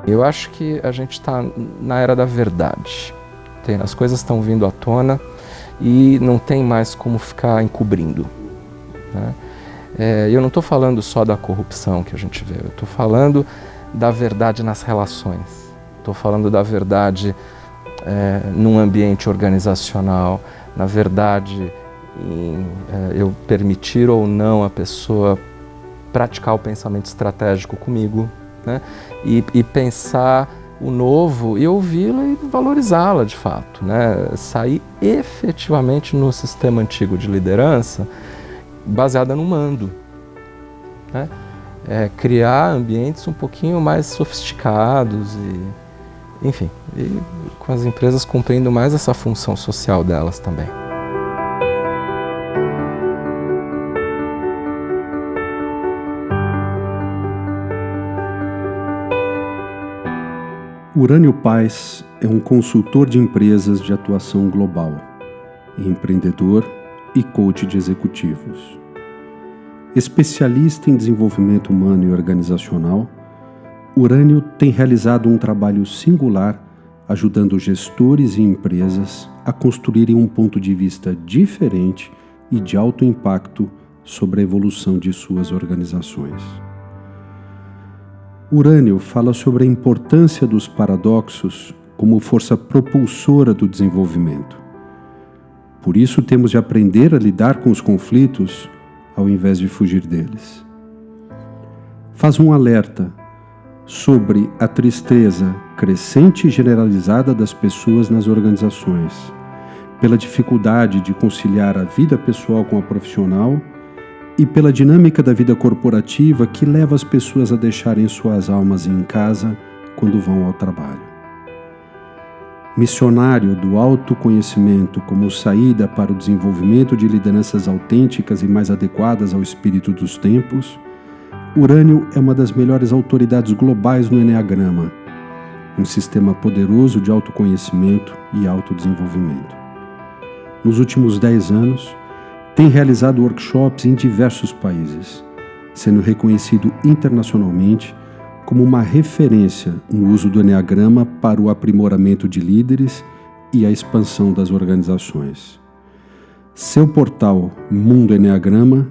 Eu acho que a gente está na era da verdade. As coisas estão vindo à tona e não tem mais como ficar encobrindo, né? Eu não estou falando só da corrupção que a gente vê, eu estou falando da verdade nas relações, estou falando da verdade num ambiente organizacional, na verdade em eu permitir ou não a pessoa praticar o pensamento estratégico comigo, né? E pensar o novo e ouvi-la e valorizá-la de fato, né? Sair efetivamente no sistema antigo de liderança baseada no mando, né? Criar ambientes um pouquinho mais sofisticados e, enfim, e com as empresas cumprindo mais essa função social delas também. Urânio Paes é um consultor de empresas de atuação global, empreendedor e coach de executivos. Especialista em desenvolvimento humano e organizacional, Urânio tem realizado um trabalho singular ajudando gestores e empresas a construírem um ponto de vista diferente e de alto impacto sobre a evolução de suas organizações. Urânio fala sobre a importância dos paradoxos como força propulsora do desenvolvimento. Por isso temos de aprender a lidar com os conflitos ao invés de fugir deles. Faz um alerta sobre a tristeza crescente e generalizada das pessoas nas organizações, pela dificuldade de conciliar a vida pessoal com a profissional e pela dinâmica da vida corporativa que leva as pessoas a deixarem suas almas em casa quando vão ao trabalho. Missionário do autoconhecimento como saída para o desenvolvimento de lideranças autênticas e mais adequadas ao espírito dos tempos, Urânio é uma das melhores autoridades globais no Eneagrama, um sistema poderoso de autoconhecimento e autodesenvolvimento. Nos últimos 10 anos, tem realizado workshops em diversos países, sendo reconhecido internacionalmente como uma referência no uso do Eneagrama para o aprimoramento de líderes e a expansão das organizações. Seu portal Mundo Eneagrama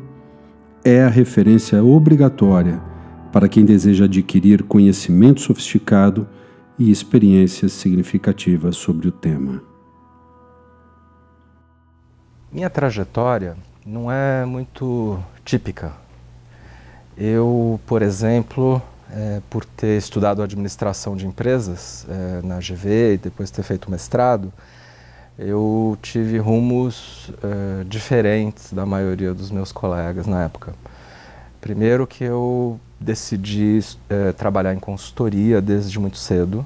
é a referência obrigatória para quem deseja adquirir conhecimento sofisticado e experiências significativas sobre o tema. Minha trajetória não é muito típica. Eu, por exemplo, por ter estudado administração de empresas na GV e depois ter feito mestrado, eu tive rumos diferentes da maioria dos meus colegas na época. Primeiro que eu decidi trabalhar em consultoria desde muito cedo,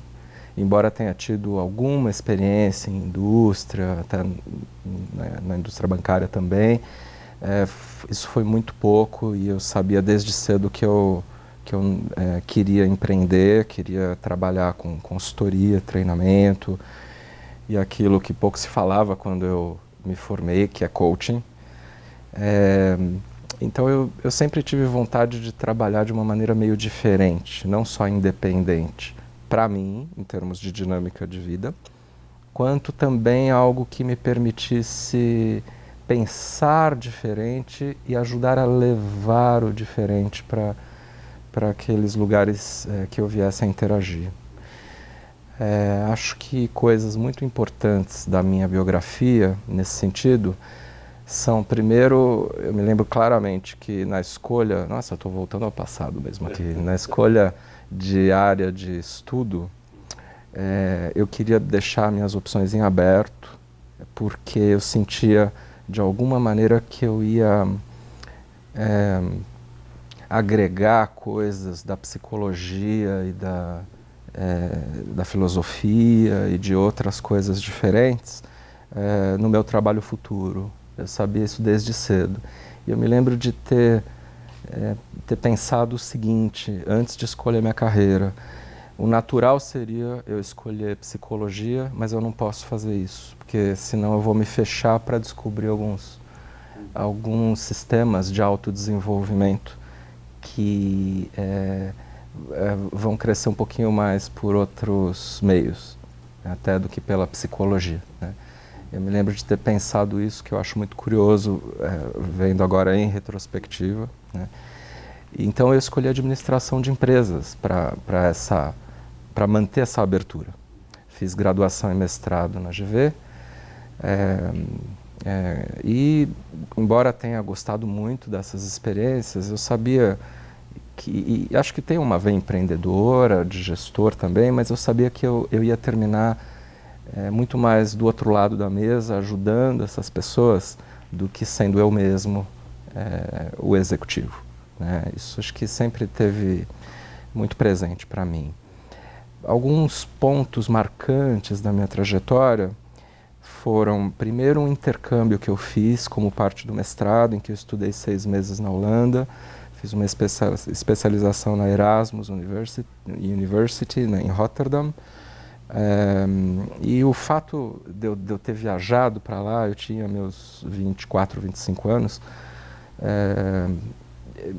embora tenha tido alguma experiência em indústria, até na indústria bancária também, isso foi muito pouco e eu sabia desde cedo que eu queria empreender, queria trabalhar com consultoria, treinamento e aquilo que pouco se falava quando eu me formei, que é coaching. Então eu sempre tive vontade de trabalhar de uma maneira meio diferente, não só independente, para mim, em termos de dinâmica de vida, quanto também algo que me permitisse pensar diferente e ajudar a levar o diferente para aqueles lugares que eu viesse a interagir. Acho que coisas muito importantes da minha biografia, nesse sentido, são, primeiro, eu me lembro claramente que na escolha, nossa, eu estou voltando ao passado mesmo aqui, na escolha de área de estudo, eu queria deixar minhas opções em aberto, porque eu sentia, de alguma maneira, que eu ia agregar coisas da psicologia e da filosofia e de outras coisas diferentes no meu trabalho futuro. Eu sabia isso desde cedo. E eu me lembro de ter pensado o seguinte, antes de escolher minha carreira: o natural seria eu escolher psicologia, mas eu não posso fazer isso, porque senão eu vou me fechar para descobrir alguns sistemas de autodesenvolvimento que vão crescer um pouquinho mais por outros meios, até do que pela psicologia, né? Eu me lembro de ter pensado isso, que eu acho muito curioso, vendo agora em retrospectiva, né? Então eu escolhi administração de empresas para manter essa abertura. Fiz graduação e mestrado na GV, e embora tenha gostado muito dessas experiências, eu sabia que, e acho que tem uma veia empreendedora, de gestor também, mas eu sabia que eu ia terminar muito mais do outro lado da mesa, ajudando essas pessoas, do que sendo eu mesmo o executivo, né? Isso acho que sempre teve muito presente para mim. Alguns pontos marcantes da minha trajetória foram, primeiro, um intercâmbio que eu fiz como parte do mestrado, em que eu estudei 6 meses na Holanda, fiz uma especialização na Erasmus University em Rotterdam. E o fato de eu ter viajado para lá, eu tinha meus 24, 25 anos,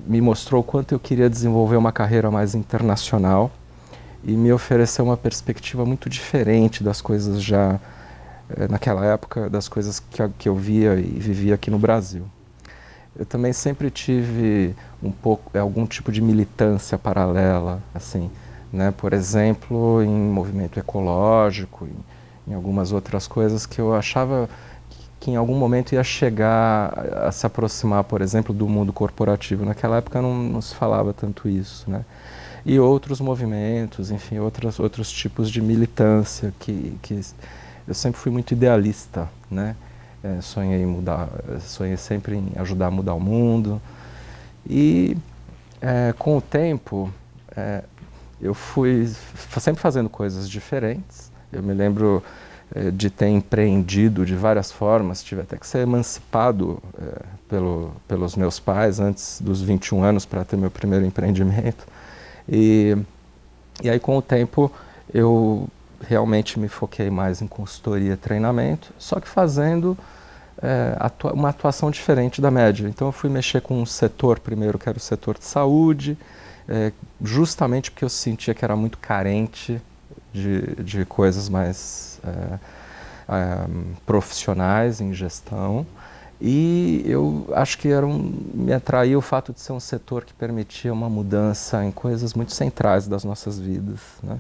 me mostrou o quanto eu queria desenvolver uma carreira mais internacional e me ofereceu uma perspectiva muito diferente das coisas já, naquela época, das coisas que eu via e vivia aqui no Brasil. Eu também sempre tive algum tipo de militância paralela, assim, né? Por exemplo, em movimento ecológico, em algumas outras coisas que eu achava que em algum momento ia chegar a se aproximar, por exemplo, do mundo corporativo. Naquela época não se falava tanto isso, né? E outros movimentos, enfim, outros tipos de militância que eu sempre fui muito idealista, né? Sonhei sempre em ajudar a mudar o mundo. E com o tempo, eu fui sempre fazendo coisas diferentes. Eu me lembro de ter empreendido de várias formas, tive até que ser emancipado pelos meus pais antes dos 21 anos para ter meu primeiro empreendimento. E aí, com o tempo, eu realmente me foquei mais em consultoria e treinamento, só que fazendo uma atuação diferente da média. Então eu fui mexer com um setor primeiro, que era o setor de saúde, justamente porque eu sentia que era muito carente de coisas mais profissionais em gestão. E eu acho que me atraía o fato de ser um setor que permitia uma mudança em coisas muito centrais das nossas vidas, né?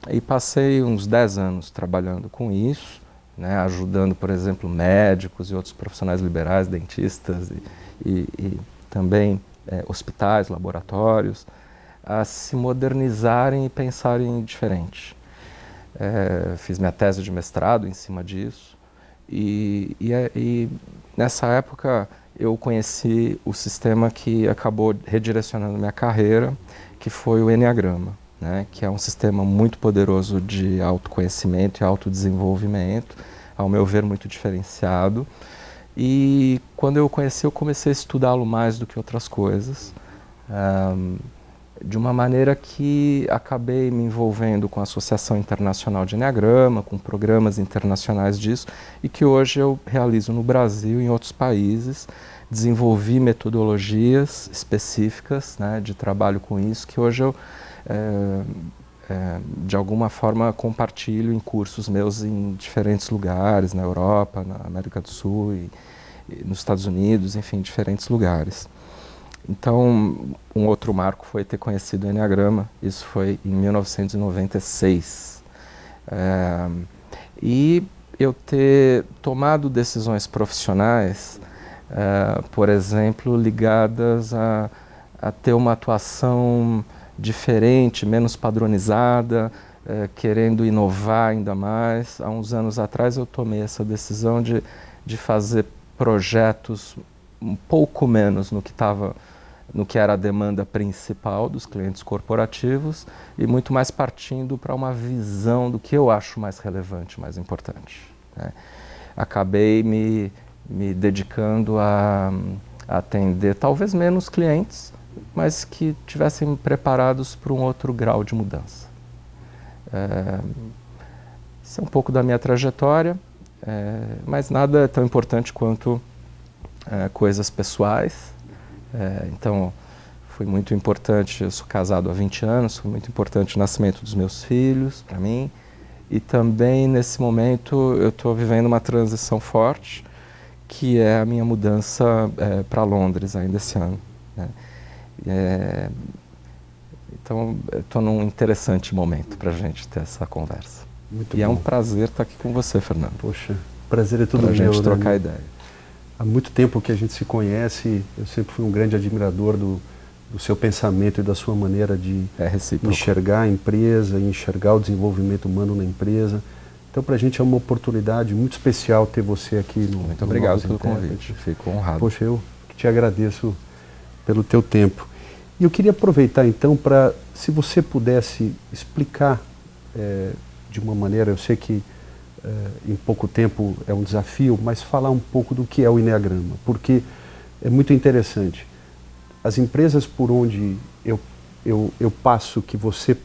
E passei uns 10 anos trabalhando com isso, né, ajudando, por exemplo, médicos e outros profissionais liberais, dentistas e também hospitais, laboratórios, a se modernizarem e pensarem diferente. Fiz minha tese de mestrado em cima disso e nessa época eu conheci o sistema que acabou redirecionando minha carreira, que foi o Enneagrama, né, que é um sistema muito poderoso de autoconhecimento e autodesenvolvimento, ao meu ver muito diferenciado. E quando eu conheci, eu comecei a estudá-lo mais do que outras coisas, de uma maneira que acabei me envolvendo com a Associação Internacional de Enneagrama, com programas internacionais disso, e que hoje eu realizo no Brasil e em outros países. Desenvolvi metodologias específicas, né, de trabalho com isso, que hoje eu de alguma forma compartilho em cursos meus em diferentes lugares, na Europa, na América do Sul e nos Estados Unidos, enfim, diferentes lugares. Então, um outro marco foi ter conhecido o Enneagrama, isso foi em 1996. E eu ter tomado decisões profissionais, por exemplo, ligadas a ter uma atuação diferente, menos padronizada, querendo inovar ainda mais. Há uns anos atrás eu tomei essa decisão de fazer projetos um pouco menos no que era a demanda principal dos clientes corporativos e muito mais partindo para uma visão do que eu acho mais relevante, mais importante, né? Acabei me dedicando a atender talvez menos clientes, mas que tivessem preparados para um outro grau de mudança. Isso é um pouco da minha trajetória, mas nada é tão importante quanto coisas pessoais. Então, foi muito importante. Eu sou casado há 20 anos, foi muito importante o nascimento dos meus filhos para mim. E também, nesse momento, eu estou vivendo uma transição forte, que é a minha mudança para Londres ainda esse ano, né? Então, estou num interessante momento para a gente ter essa conversa. Muito e bom. É um prazer estar aqui com você, Fernando. Poxa, prazer é tudo meu. Para a gente trocar né? ideia. Há muito tempo que a gente se conhece, eu sempre fui um grande admirador do seu pensamento e da sua maneira de enxergar a empresa, enxergar o desenvolvimento humano na empresa. Então, para a gente é uma oportunidade muito especial ter você aqui no Muito obrigado pelo convite, fico honrado. Poxa, eu que te agradeço pelo teu tempo. E eu queria aproveitar então para, se você pudesse explicar de uma maneira, eu sei que em pouco tempo é um desafio, mas falar um pouco do que é o Enneagrama, porque é muito interessante. As empresas por onde eu passo, que você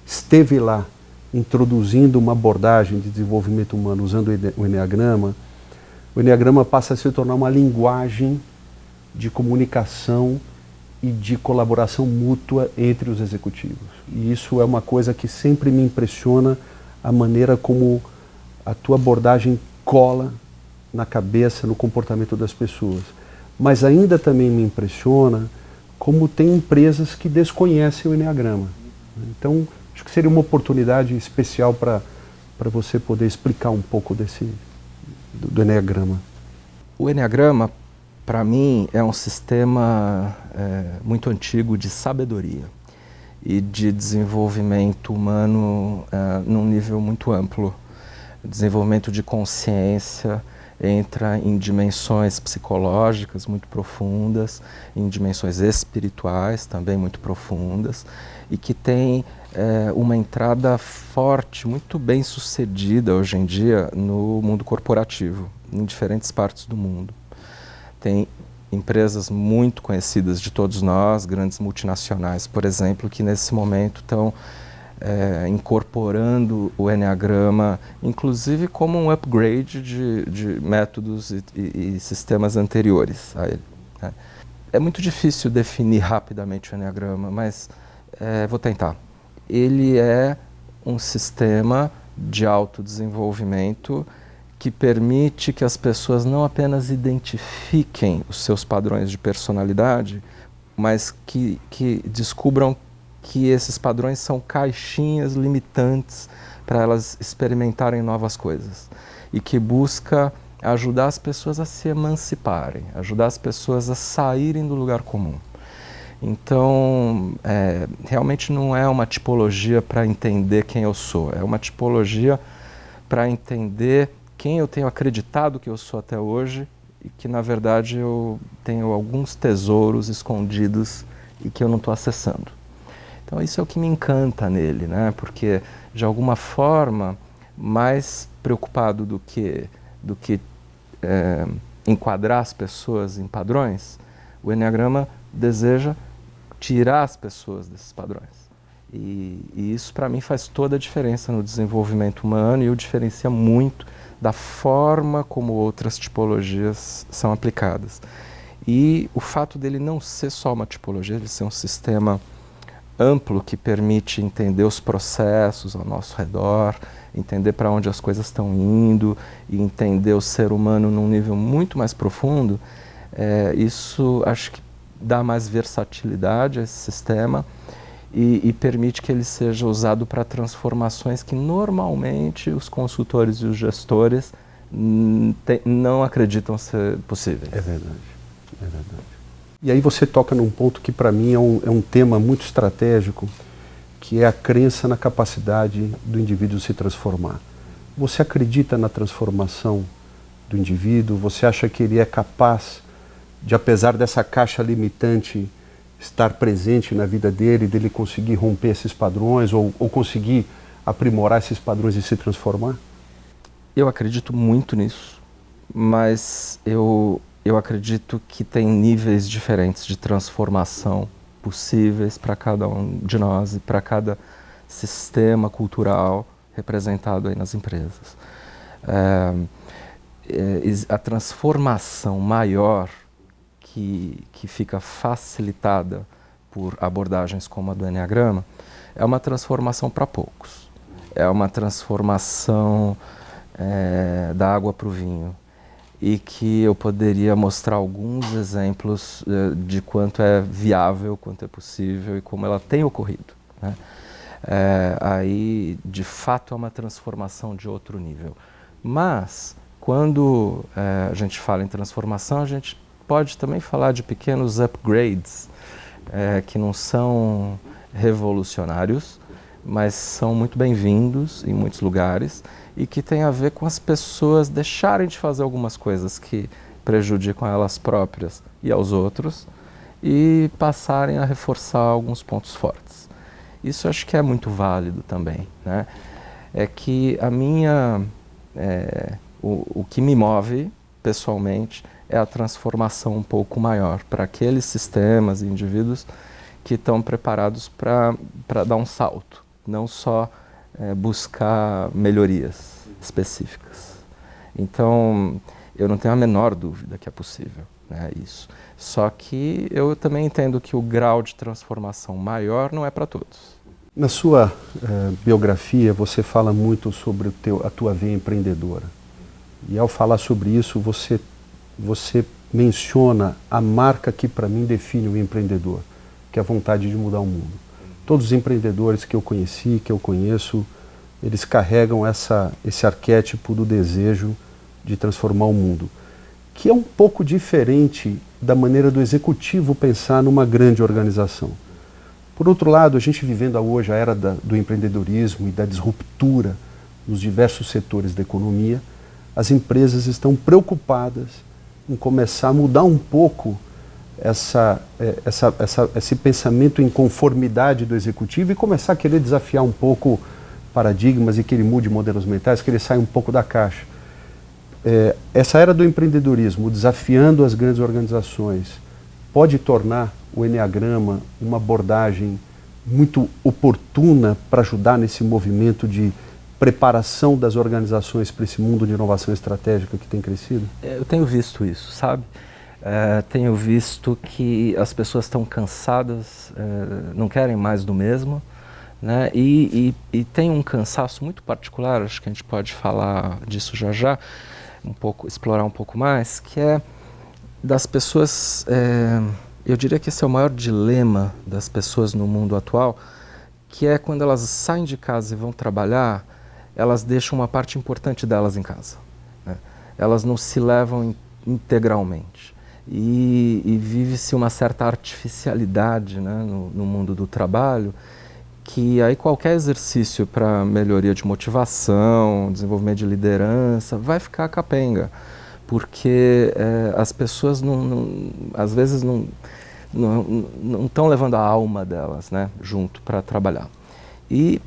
esteve lá introduzindo uma abordagem de desenvolvimento humano usando o Enneagrama passa a se tornar uma linguagem de comunicação e de colaboração mútua entre os executivos. E isso é uma coisa que sempre me impressiona, a maneira como a tua abordagem cola na cabeça, no comportamento das pessoas. Mas ainda também me impressiona como tem empresas que desconhecem o Enneagrama. Então, acho que seria uma oportunidade especial para você poder explicar um pouco do Enneagrama. O Enneagrama, para mim, é um sistema muito antigo de sabedoria e de desenvolvimento humano num nível muito amplo. Desenvolvimento de consciência entra em dimensões psicológicas muito profundas, em dimensões espirituais também muito profundas, e que tem uma entrada forte, muito bem sucedida hoje em dia no mundo corporativo, em diferentes partes do mundo. Tem empresas muito conhecidas de todos nós, grandes multinacionais, por exemplo, que nesse momento estão incorporando o Enneagrama, inclusive como um upgrade de métodos e sistemas anteriores a ele, né? É muito difícil definir rapidamente o Enneagrama, mas vou tentar. Ele é um sistema de autodesenvolvimento que permite que as pessoas não apenas identifiquem os seus padrões de personalidade, mas que descubram que esses padrões são caixinhas limitantes para elas experimentarem novas coisas, e que busca ajudar as pessoas a se emanciparem, ajudar as pessoas a saírem do lugar comum. Então, realmente não é uma tipologia para entender quem eu sou, é uma tipologia para entender quem eu tenho acreditado que eu sou até hoje e que, na verdade, eu tenho alguns tesouros escondidos e que eu não estou acessando. Então, isso é o que me encanta nele, né? Porque, de alguma forma, mais preocupado do que enquadrar as pessoas em padrões, o Enneagrama deseja tirar as pessoas desses padrões. E isso, para mim, faz toda a diferença no desenvolvimento humano e o diferencia muito da forma como outras tipologias são aplicadas. E o fato dele não ser só uma tipologia, ele ser um sistema amplo que permite entender os processos ao nosso redor, entender para onde as coisas estão indo e entender o ser humano num nível muito mais profundo, isso acho que dá mais versatilidade a esse sistema e permite que ele seja usado para transformações que normalmente os consultores e os gestores não acreditam ser possíveis. É verdade, é verdade. E aí você toca num ponto que para mim é um tema muito estratégico, que é a crença na capacidade do indivíduo se transformar. Você acredita na transformação do indivíduo? Você acha que ele é capaz de, apesar dessa caixa limitante, estar presente na vida dele conseguir romper esses padrões ou conseguir aprimorar esses padrões e se transformar? Eu acredito muito nisso, mas eu acredito que tem níveis diferentes de transformação possíveis para cada um de nós e para cada sistema cultural representado aí nas empresas. A transformação maior que fica facilitada por abordagens como a do Eneagrama, é uma transformação para poucos. É uma transformação da água para o vinho. E que eu poderia mostrar alguns exemplos de quanto é viável, quanto é possível e como ela tem ocorrido, né? Aí, de fato, é uma transformação de outro nível. Mas, quando a gente fala em transformação, a gente pode também falar de pequenos upgrades, que não são revolucionários, mas são muito bem-vindos em muitos lugares e que tem a ver com as pessoas deixarem de fazer algumas coisas que prejudicam a elas próprias e aos outros e passarem a reforçar alguns pontos fortes. Isso acho que é muito válido também, né? É que o que me move pessoalmente é a transformação um pouco maior para aqueles sistemas e indivíduos que estão preparados para dar um salto, não só buscar melhorias específicas. Então, eu não tenho a menor dúvida que é possível, né, isso. Só que eu também entendo que o grau de transformação maior não é para todos. Na sua biografia, você fala muito sobre a tua veia empreendedora. E ao falar sobre isso, você menciona a marca que para mim define o empreendedor, que é a vontade de mudar o mundo. Todos os empreendedores que eu conheci, que eu conheço, eles carregam esse arquétipo do desejo de transformar o mundo, que é um pouco diferente da maneira do executivo pensar numa grande organização. Por outro lado, a gente vivendo hoje a era do empreendedorismo e da disruptura nos diversos setores da economia, as empresas estão preocupadas em começar a mudar um pouco esse pensamento em conformidade do executivo e começar a querer desafiar um pouco paradigmas e que ele mude modelos mentais, que ele saia um pouco da caixa. Essa era do empreendedorismo, desafiando as grandes organizações, pode tornar o Eneagrama uma abordagem muito oportuna para ajudar nesse movimento de preparação das organizações para esse mundo de inovação estratégica que tem crescido? Eu tenho visto isso, sabe? Tenho visto que as pessoas estão cansadas, não querem mais do mesmo, né? E tem um cansaço muito particular, acho que a gente pode falar disso já, explorar um pouco mais, que é das pessoas, eu diria que esse é o maior dilema das pessoas no mundo atual, que é quando elas saem de casa e vão trabalhar, elas deixam uma parte importante delas em casa, né? Elas não se levam integralmente. E vive-se uma certa artificialidade, né, no mundo do trabalho, que aí qualquer exercício para melhoria de motivação, desenvolvimento de liderança, vai ficar capenga, porque as pessoas às vezes não estão levando a alma delas, né, junto para trabalhar. E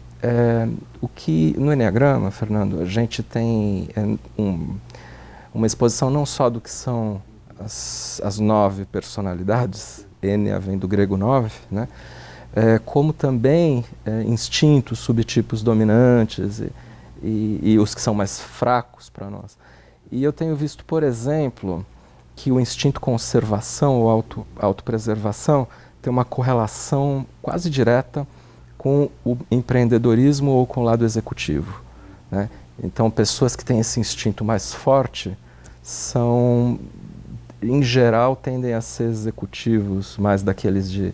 o que no Eneagrama, Fernando, a gente tem uma exposição não só do que são as 9 personalidades, Enea vem do grego 9, né? Como também instintos, subtipos dominantes e os que são mais fracos para nós. E eu tenho visto, por exemplo, que o instinto conservação ou autopreservação tem uma correlação quase direta com o empreendedorismo ou com o lado executivo, né? Então, pessoas que têm esse instinto mais forte são, em geral, tendem a ser executivos mais daqueles de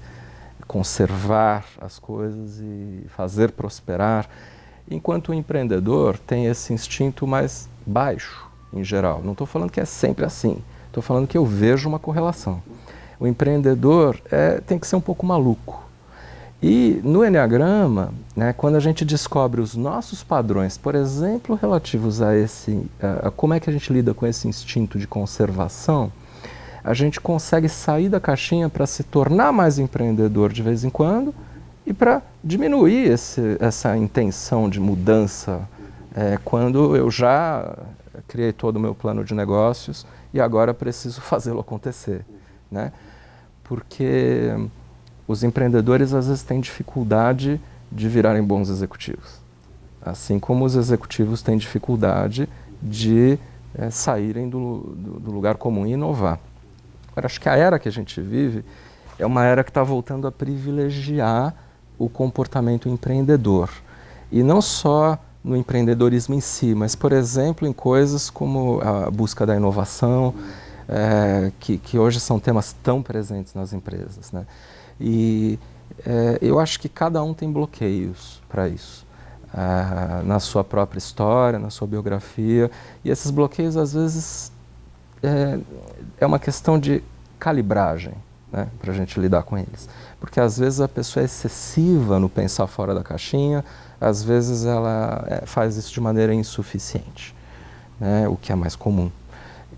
conservar as coisas e fazer prosperar, enquanto o empreendedor tem esse instinto mais baixo, em geral. Não estou falando que é sempre assim, estou falando que eu vejo uma correlação. O empreendedor tem que ser um pouco maluco. E no Eneagrama, né, quando a gente descobre os nossos padrões, por exemplo, relativos a como é que a gente lida com esse instinto de conservação, a gente consegue sair da caixinha para se tornar mais empreendedor de vez em quando e para diminuir essa intenção de mudança quando eu já criei todo o meu plano de negócios e agora preciso fazê-lo acontecer, né? Porque os empreendedores às vezes têm dificuldade de virarem bons executivos, assim como os executivos têm dificuldade de saírem do lugar comum e inovar. Agora, acho que a era que a gente vive é uma era que está voltando a privilegiar o comportamento empreendedor. E não só no empreendedorismo em si, mas, por exemplo, em coisas como a busca da inovação, que hoje são temas tão presentes nas empresas, né? E eu acho que cada um tem bloqueios para isso, na sua própria história, na sua biografia, e esses bloqueios, às vezes, é uma questão de calibragem, né, para a gente lidar com eles. Porque às vezes a pessoa é excessiva no pensar fora da caixinha, às vezes ela faz isso de maneira insuficiente, né, o que é mais comum.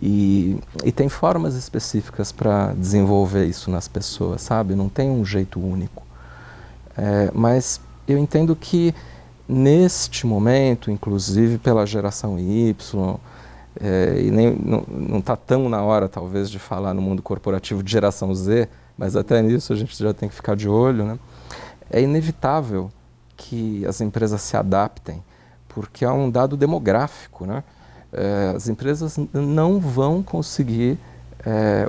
E tem formas específicas para desenvolver isso nas pessoas, sabe? Não tem um jeito único. Mas eu entendo que neste momento, inclusive pela geração Y, e não está tão na hora, talvez, de falar no mundo corporativo de geração Z, mas até nisso a gente já tem que ficar de olho, né? É inevitável que as empresas se adaptem, porque há um dado demográfico, né? As empresas não vão conseguir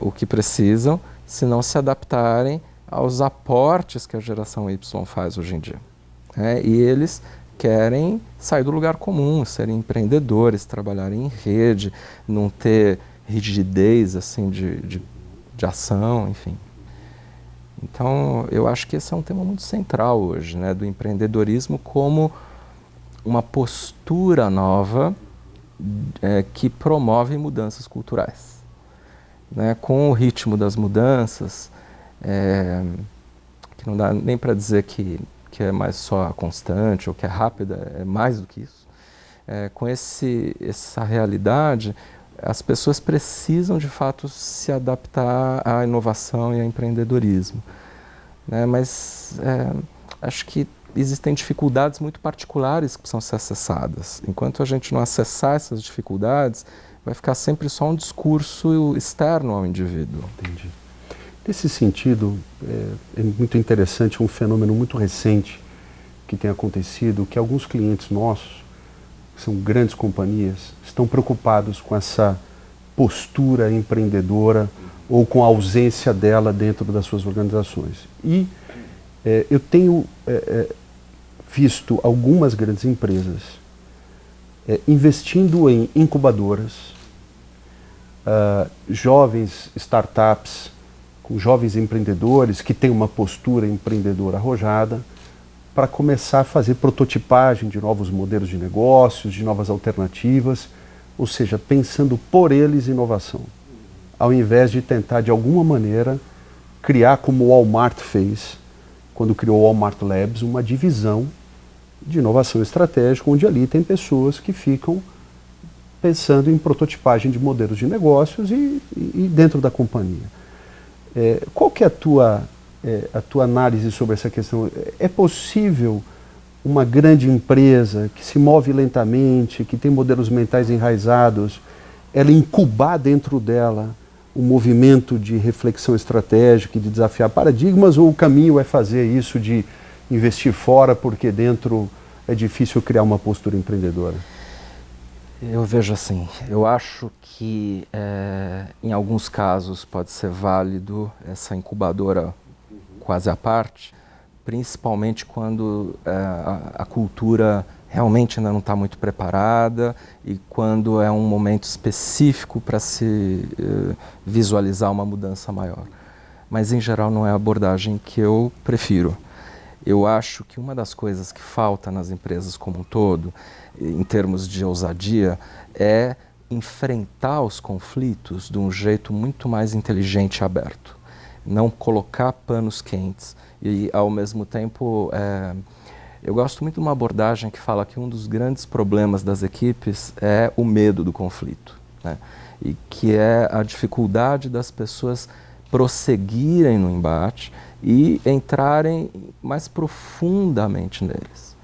o que precisam se não se adaptarem aos aportes que a geração Y faz hoje em dia. E eles querem sair do lugar comum, serem empreendedores, trabalharem em rede, não ter rigidez assim, de ação, enfim. Então, eu acho que esse é um tema muito central hoje, né, do empreendedorismo como uma postura nova que promove mudanças culturais. Né, com o ritmo das mudanças, que não dá nem para dizer que é mais só constante ou que é rápida, é mais do que isso. Com essa realidade, as pessoas precisam, de fato, se adaptar à inovação e ao empreendedorismo. Né? Mas acho que existem dificuldades muito particulares que precisam ser acessadas. Enquanto a gente não acessar essas dificuldades, vai ficar sempre só um discurso externo ao indivíduo. Entendi. Nesse sentido, é muito interessante um fenômeno muito recente que tem acontecido, que alguns clientes nossos, que são grandes companhias, estão preocupados com essa postura empreendedora ou com a ausência dela dentro das suas organizações. E eu tenho visto algumas grandes empresas investindo em incubadoras, jovens startups, com jovens empreendedores que têm uma postura empreendedora arrojada, para começar a fazer prototipagem de novos modelos de negócios, de novas alternativas, ou seja, pensando por eles inovação, ao invés de tentar de alguma maneira criar, como o Walmart fez, quando criou o Walmart Labs, uma divisão de inovação estratégica, onde ali tem pessoas que ficam pensando em prototipagem de modelos de negócios e dentro da companhia. Qual que é a tua análise sobre essa questão? É possível uma grande empresa que se move lentamente, que tem modelos mentais enraizados, ela incubar dentro dela um movimento de reflexão estratégica e de desafiar paradigmas, ou o caminho é fazer isso de investir fora porque dentro é difícil criar uma postura empreendedora? Eu vejo assim, eu acho que em alguns casos pode ser válido essa incubadora quase à parte, principalmente quando a cultura realmente ainda não está muito preparada e quando é um momento específico para se visualizar uma mudança maior. Mas, em geral, não é a abordagem que eu prefiro. Eu acho que uma das coisas que falta nas empresas como um todo, em termos de ousadia, é enfrentar os conflitos de um jeito muito mais inteligente e aberto. Não colocar panos quentes e, ao mesmo tempo, eu gosto muito de uma abordagem que fala que um dos grandes problemas das equipes é o medo do conflito, né? E que é a dificuldade das pessoas prosseguirem no embate e entrarem mais profundamente neles.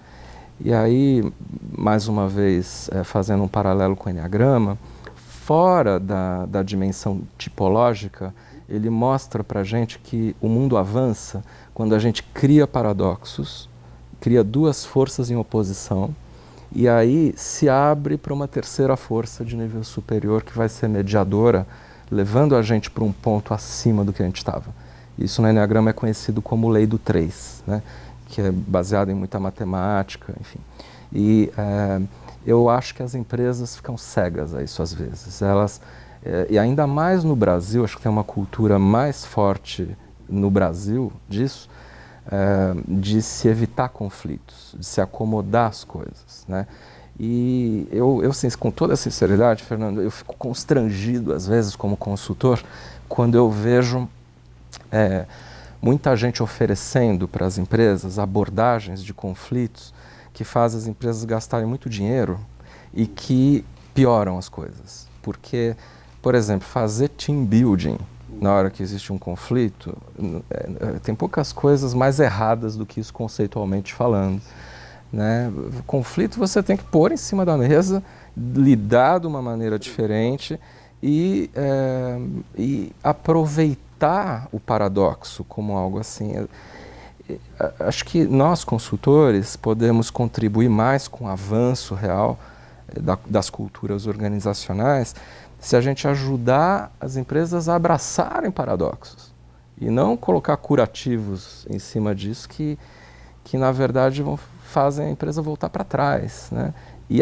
E aí, mais uma vez, fazendo um paralelo com o Enneagrama, fora da dimensão tipológica, ele mostra para a gente que o mundo avança quando a gente cria paradoxos, cria duas forças em oposição, e aí se abre para uma terceira força de nível superior que vai ser mediadora, levando a gente para um ponto acima do que a gente estava. Isso no Enneagrama é conhecido como Lei do 3, né? Que é baseado em muita matemática, enfim. E eu acho que as empresas ficam cegas a isso às vezes. E ainda mais no Brasil, acho que tem uma cultura mais forte no Brasil disso, de se evitar conflitos, de se acomodar às coisas, né? E eu assim, com toda a sinceridade, Fernando, eu fico constrangido às vezes como consultor quando eu vejo muita gente oferecendo para as empresas abordagens de conflitos que fazem as empresas gastarem muito dinheiro e que pioram as coisas. Porque, por exemplo, fazer team building na hora que existe um conflito, tem poucas coisas mais erradas do que isso conceitualmente falando, né? Conflito você tem que pôr em cima da mesa, lidar de uma maneira diferente e aproveitar o paradoxo como algo assim. Acho que nós, consultores, podemos contribuir mais com o avanço real das culturas organizacionais se a gente ajudar as empresas a abraçarem paradoxos e não colocar curativos em cima disso que na verdade fazem a empresa voltar para trás, né? E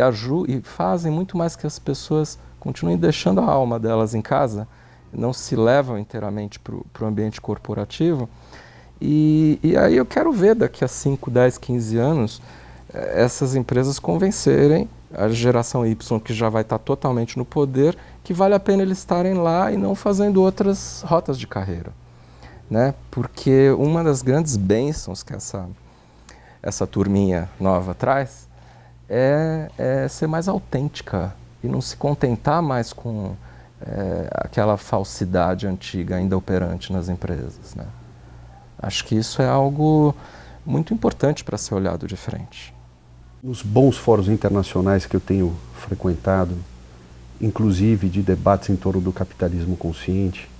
fazem muito mais que as pessoas continuem deixando a alma delas em casa, não se levam inteiramente para o ambiente corporativo. E aí eu quero ver daqui a 5, 10, 15 anos essas empresas convencerem a geração Y, que já vai estar totalmente no poder, que vale a pena eles estarem lá e não fazendo outras rotas de carreira, né? Porque uma das grandes bênçãos que essa turminha nova traz é ser mais autêntica e não se contentar mais com aquela falsidade antiga ainda operante nas empresas, né? Acho que isso é algo muito importante para ser olhado de frente. Nos bons fóruns internacionais que eu tenho frequentado, inclusive de debates em torno do capitalismo consciente,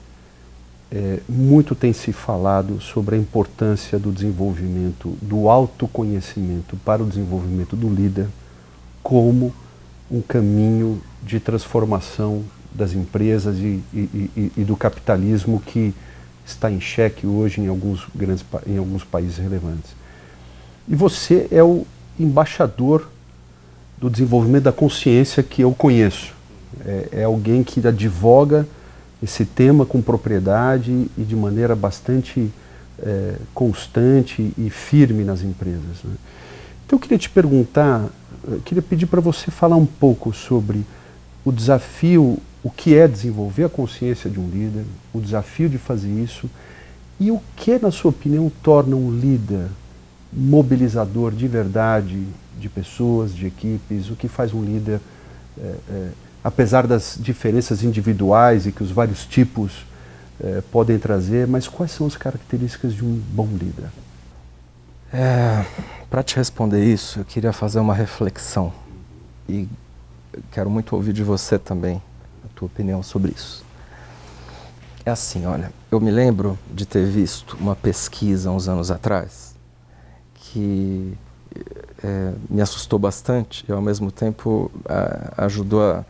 muito tem se falado sobre a importância do desenvolvimento, do autoconhecimento para o desenvolvimento do líder como um caminho de transformação das empresas e do capitalismo que está em xeque hoje em alguns países relevantes. E você é o embaixador do desenvolvimento da consciência que eu conheço. É alguém que advoga esse tema com propriedade e de maneira bastante constante e firme nas empresas, né? Então eu queria te perguntar, queria pedir para você falar um pouco sobre o desafio, o que é desenvolver a consciência de um líder, o desafio de fazer isso e o que, na sua opinião, torna um líder mobilizador de verdade de pessoas, de equipes, o que faz um líder, apesar das diferenças individuais e que os vários tipos podem trazer, mas quais são as características de um bom líder? Para te responder isso, eu queria fazer uma reflexão e quero muito ouvir de você também a tua opinião sobre isso. É assim, olha, eu me lembro de ter visto uma pesquisa uns anos atrás que me assustou bastante e ao mesmo tempo ajudou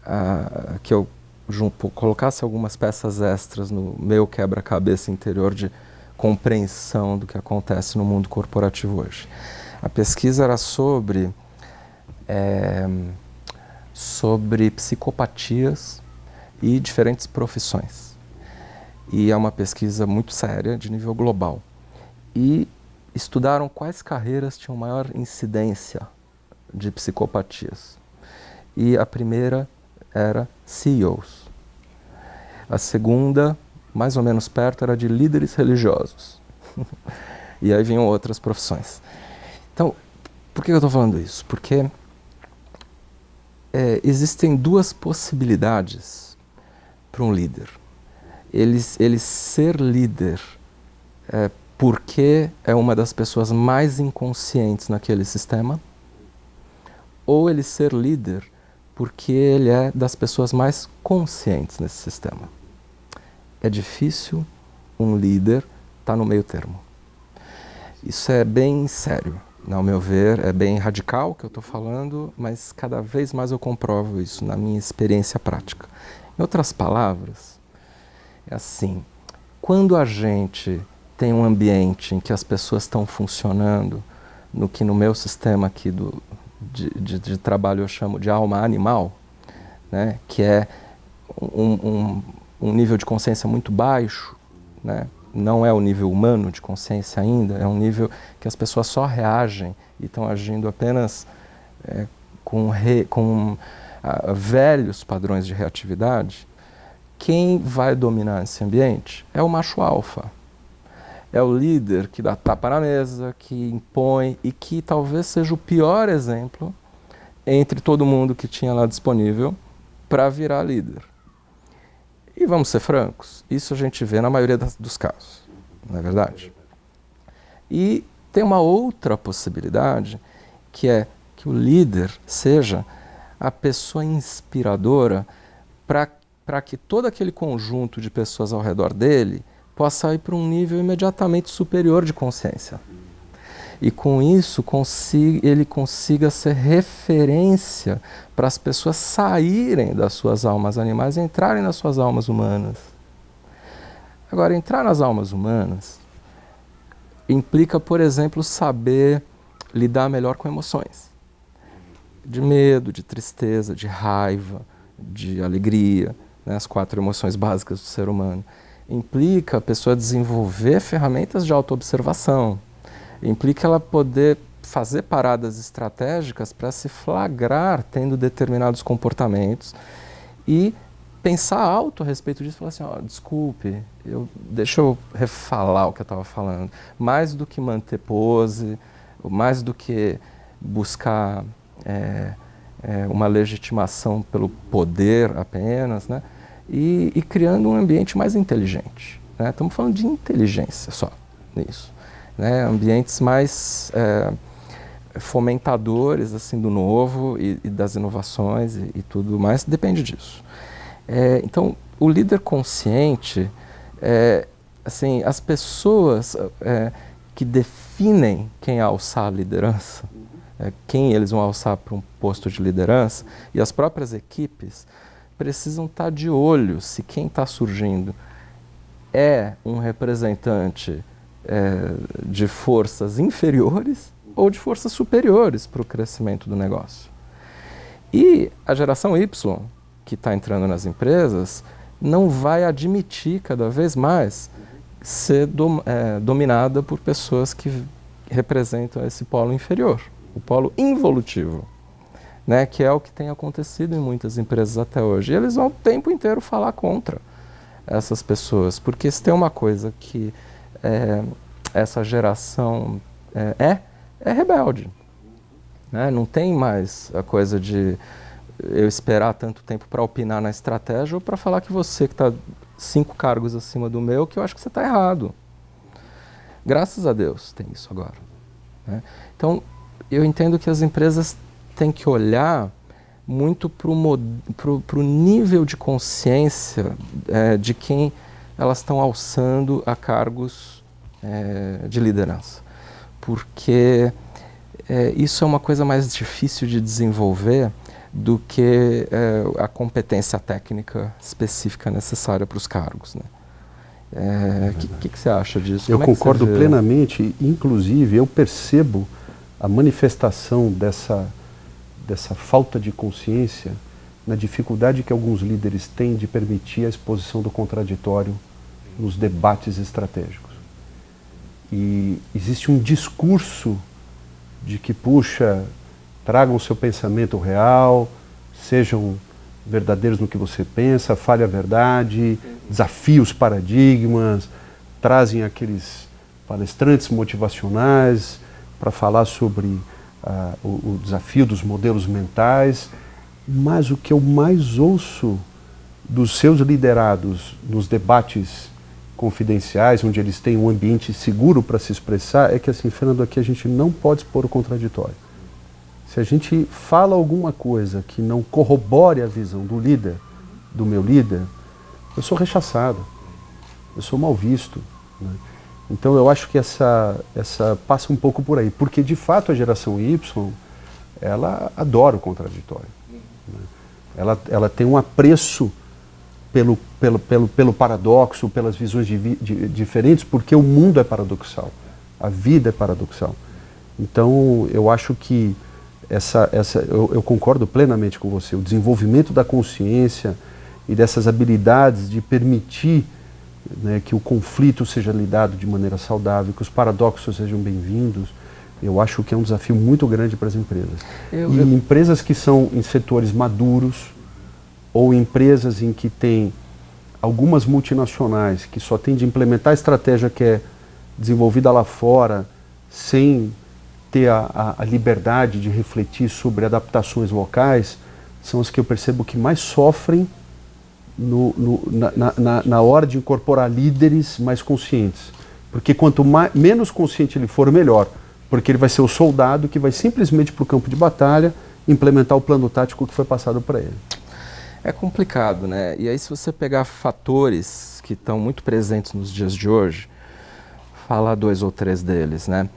a que eu colocasse algumas peças extras no meu quebra-cabeça interior de compreensão do que acontece no mundo corporativo hoje. A pesquisa era sobre psicopatias e diferentes profissões. E é uma pesquisa muito séria, de nível global. E estudaram quais carreiras tinham maior incidência de psicopatias. E a primeira era CEOs. A segunda, mais ou menos perto, era de líderes religiosos. E aí vinham outras profissões. Então, por que eu estou falando isso? Porque existem duas possibilidades para um líder. Ele ser líder porque é uma das pessoas mais inconscientes naquele sistema, ou ele ser líder porque ele é das pessoas mais conscientes nesse sistema. É difícil um líder estar no meio termo. Isso é bem sério, ao meu ver, é bem radical o que eu estou falando, mas cada vez mais eu comprovo isso na minha experiência prática. Em outras palavras, é assim, quando a gente tem um ambiente em que as pessoas estão funcionando, no que no meu sistema aqui de trabalho eu chamo de alma animal, né, que é um nível de consciência muito baixo, né, não é o nível humano de consciência ainda, é um nível que as pessoas só reagem e estão agindo apenas com velhos padrões de reatividade. Quem vai dominar esse ambiente é o macho alfa. É o líder que dá tapa na mesa, que impõe e que talvez seja o pior exemplo entre todo mundo que tinha lá disponível para virar líder. E vamos ser francos, isso a gente vê na maioria dos casos, não é verdade? E tem uma outra possibilidade, que é que o líder seja a pessoa inspiradora para que todo aquele conjunto de pessoas ao redor dele possa ir para um nível imediatamente superior de consciência. E com isso ele consiga ser referência para as pessoas saírem das suas almas animais e entrarem nas suas almas humanas. Agora, entrar nas almas humanas implica, por exemplo, saber lidar melhor com emoções. De medo, de tristeza, de raiva, de alegria, né, as 4 emoções básicas do ser humano. Implica a pessoa desenvolver ferramentas de autoobservação. Implica ela poder fazer paradas estratégicas para se flagrar tendo determinados comportamentos e pensar alto a respeito disso e falar assim, ó, desculpe, deixa eu refalar o que eu estava falando. Mais do que manter pose, mais do que buscar uma legitimação pelo poder apenas, né? E criando um ambiente mais inteligente, né? Estamos falando de inteligência só nisso, né? Ambientes mais fomentadores assim, do novo e das inovações e tudo mais, depende disso. Então, o líder consciente, assim, as pessoas que definem quem alçar a liderança, quem eles vão alçar para um posto de liderança, e as próprias equipes precisam estar de olho se quem está surgindo é um representante de forças inferiores ou de forças superiores para o crescimento do negócio. E a geração Y, que está entrando nas empresas, não vai admitir cada vez mais ser dominada por pessoas que representam esse polo inferior, o polo involutivo, né, que é o que tem acontecido em muitas empresas até hoje. E eles vão o tempo inteiro falar contra essas pessoas, porque se tem uma coisa que essa geração é rebelde, né? Não tem mais a coisa de eu esperar tanto tempo para opinar na estratégia ou para falar que você que está 5 cargos acima do meu, que eu acho que você está errado. Graças a Deus tem isso agora, né? Então, eu entendo que as empresas têm que olhar muito para o nível de consciência de quem elas estão alçando a cargos de liderança. Porque isso é uma coisa mais difícil de desenvolver do que a competência técnica específica necessária para os cargos, né? Que você acha disso? Eu concordo plenamente, inclusive eu percebo a manifestação dessa falta de consciência na dificuldade que alguns líderes têm de permitir a exposição do contraditório nos debates estratégicos. E existe um discurso de que, puxa, tragam o seu pensamento real, sejam verdadeiros no que você pensa, fale a verdade, desafie os paradigmas, trazem aqueles palestrantes motivacionais para falar sobre o desafio dos modelos mentais, mas o que eu mais ouço dos seus liderados nos debates confidenciais, onde eles têm um ambiente seguro para se expressar, é que assim, Fernando, aqui a gente não pode expor o contraditório. Se a gente fala alguma coisa que não corrobore a visão do líder, do meu líder, eu sou rechaçado, eu sou mal visto, né? Então eu acho que essa passa um pouco por aí, porque de fato a geração Y, ela adora o contraditório, né? Ela tem um apreço pelo paradoxo, pelas visões diferentes, porque o mundo é paradoxal, a vida é paradoxal. Então, eu acho que eu concordo plenamente com você, o desenvolvimento da consciência e dessas habilidades de permitir, né, que o conflito seja lidado de maneira saudável, que os paradoxos sejam bem-vindos, eu acho que é um desafio muito grande para as empresas. Empresas que são em setores maduros, ou empresas em que tem algumas multinacionais que só têm de implementar a estratégia que é desenvolvida lá fora, sem ter a liberdade de refletir sobre adaptações locais, são as que eu percebo que mais sofrem na hora de incorporar líderes mais conscientes. Porque quanto menos consciente ele for, melhor. Porque ele vai ser o soldado que vai simplesmente para o campo de batalha implementar o plano tático que foi passado para ele. É complicado, né? E aí, se você pegar fatores que estão muito presentes nos dias de hoje, falar 2 ou 3 deles, né?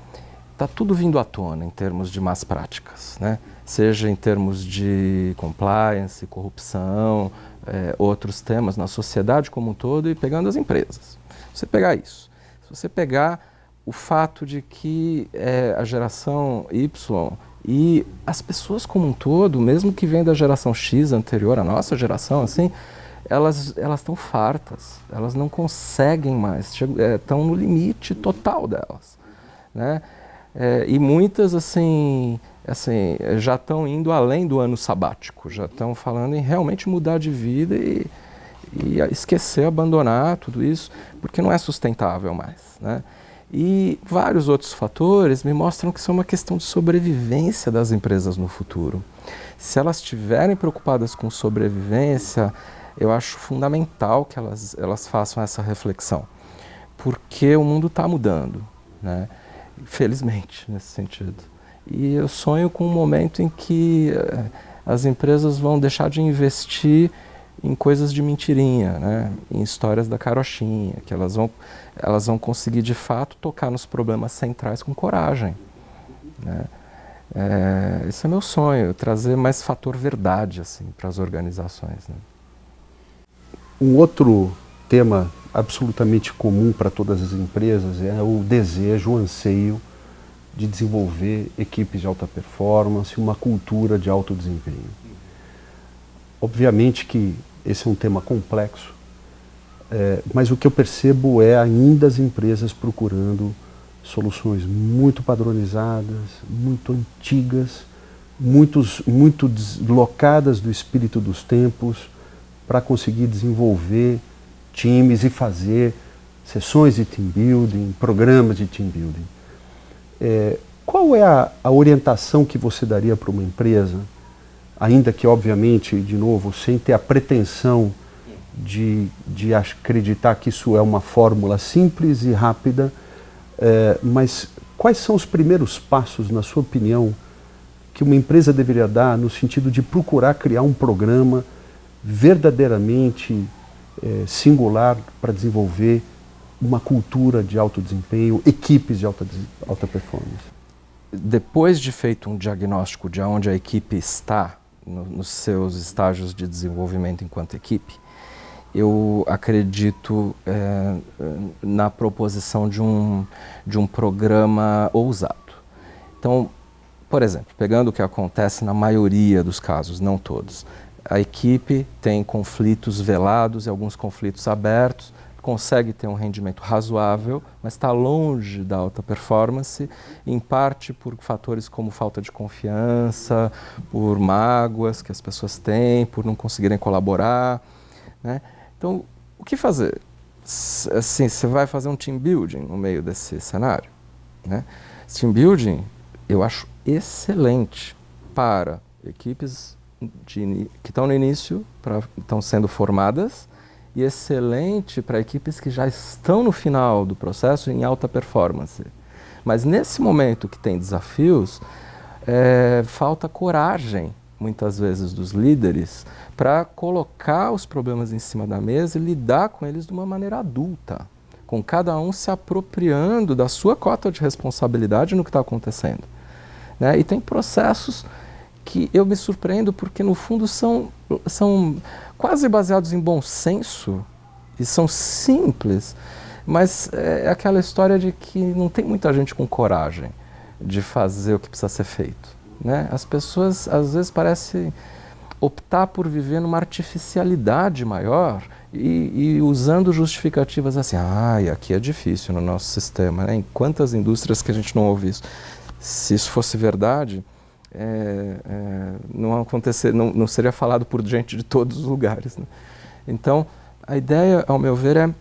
Tá tudo vindo à tona em termos de más práticas, né? Seja em termos de compliance, corrupção, outros temas na sociedade como um todo, e pegando as empresas. Se você pegar isso, se você pegar o fato de que a geração Y e as pessoas como um todo, mesmo que vêm da geração X anterior à nossa geração, assim, elas estão fartas, elas não conseguem mais, estão no limite total delas, né? E muitas, assim, já estão indo além do ano sabático, já estão falando em realmente mudar de vida e esquecer, abandonar tudo isso, porque não é sustentável mais, né? E vários outros fatores me mostram que isso é uma questão de sobrevivência das empresas no futuro. Se elas estiverem preocupadas com sobrevivência, eu acho fundamental que elas façam essa reflexão, porque o mundo está mudando, né? Felizmente, nesse sentido. E eu sonho com um momento em que as empresas vão deixar de investir em coisas de mentirinha, né? Em histórias da carochinha, que elas vão conseguir de fato tocar nos problemas centrais com coragem, né? Esse é meu sonho, trazer mais fator verdade assim, para as organizações, né? Um outro tema absolutamente comum para todas as empresas é o desejo, o anseio de desenvolver equipes de alta performance, uma cultura de alto desempenho. Obviamente que esse é um tema complexo, mas o que eu percebo é ainda as empresas procurando soluções muito padronizadas, muito antigas, muito deslocadas do espírito dos tempos, para conseguir desenvolver times e fazer sessões de team building, programas de team building. Qual é a orientação que você daria para uma empresa, ainda que, obviamente, de novo, sem ter a pretensão de acreditar que isso é uma fórmula simples e rápida, mas quais são os primeiros passos, na sua opinião, que uma empresa deveria dar no sentido de procurar criar um programa verdadeiramente singular para desenvolver uma cultura de alto desempenho, equipes de alta performance? Depois de feito um diagnóstico de onde a equipe está nos seus estágios de desenvolvimento enquanto equipe, eu acredito na proposição de um programa ousado. Então, por exemplo, pegando o que acontece na maioria dos casos, não todos, a equipe tem conflitos velados e alguns conflitos abertos, consegue ter um rendimento razoável, mas está longe da alta performance, em parte por fatores como falta de confiança, por mágoas que as pessoas têm, por não conseguirem colaborar, né? Então, o que fazer? Assim, você vai fazer um team building no meio desse cenário, né? Esse team building eu acho excelente para equipes que estão no início, estão sendo formadas, e excelente para equipes que já estão no final do processo em alta performance. Mas nesse momento que tem desafios, falta coragem, muitas vezes, dos líderes para colocar os problemas em cima da mesa e lidar com eles de uma maneira adulta, com cada um se apropriando da sua cota de responsabilidade no que está acontecendo, né? E tem processos que eu me surpreendo porque, no fundo, são quase baseados em bom senso, e são simples, mas é aquela história de que não tem muita gente com coragem de fazer o que precisa ser feito, né? As pessoas às vezes parecem optar por viver numa artificialidade maior e usando justificativas assim, aqui é difícil no nosso sistema, né? Em quantas indústrias que a gente não ouve isso? Se isso fosse verdade, não seria falado por gente de todos os lugares, né? Então, a ideia, ao meu ver,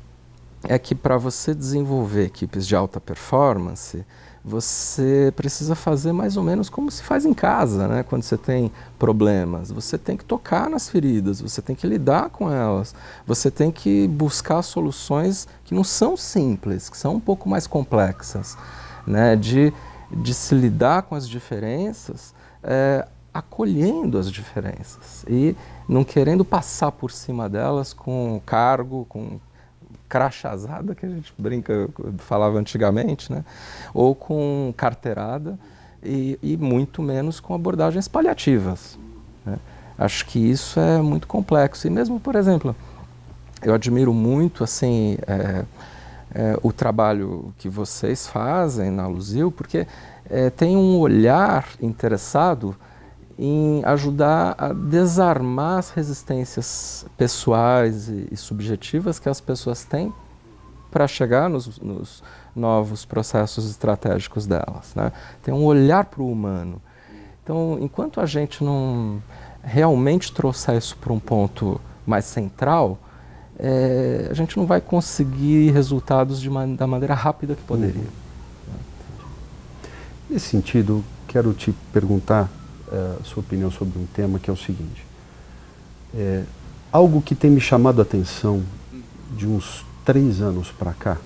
é que para você desenvolver equipes de alta performance, você precisa fazer mais ou menos como se faz em casa, né? Quando você tem problemas. Você tem que tocar nas feridas, você tem que lidar com elas, você tem que buscar soluções que não são simples, que são um pouco mais complexas, né? De se lidar com as diferenças, acolhendo as diferenças e não querendo passar por cima delas com cargo, com crachazada, que a gente falava antigamente, né? Ou com carteirada e muito menos com abordagens paliativas, né? Acho que isso é muito complexo. E mesmo, por exemplo, eu admiro muito assim, o trabalho que vocês fazem na Luzil, porque tem um olhar interessado em ajudar a desarmar as resistências pessoais e subjetivas que as pessoas têm para chegar nos novos processos estratégicos delas, né? Tem um olhar para o humano. Então, enquanto a gente não realmente trouxer isso para um ponto mais central, a gente não vai conseguir resultados da maneira rápida que poderia. Nesse sentido, quero te perguntar sua opinião sobre um tema que é o seguinte. Algo que tem me chamado a atenção de uns 3 anos para cá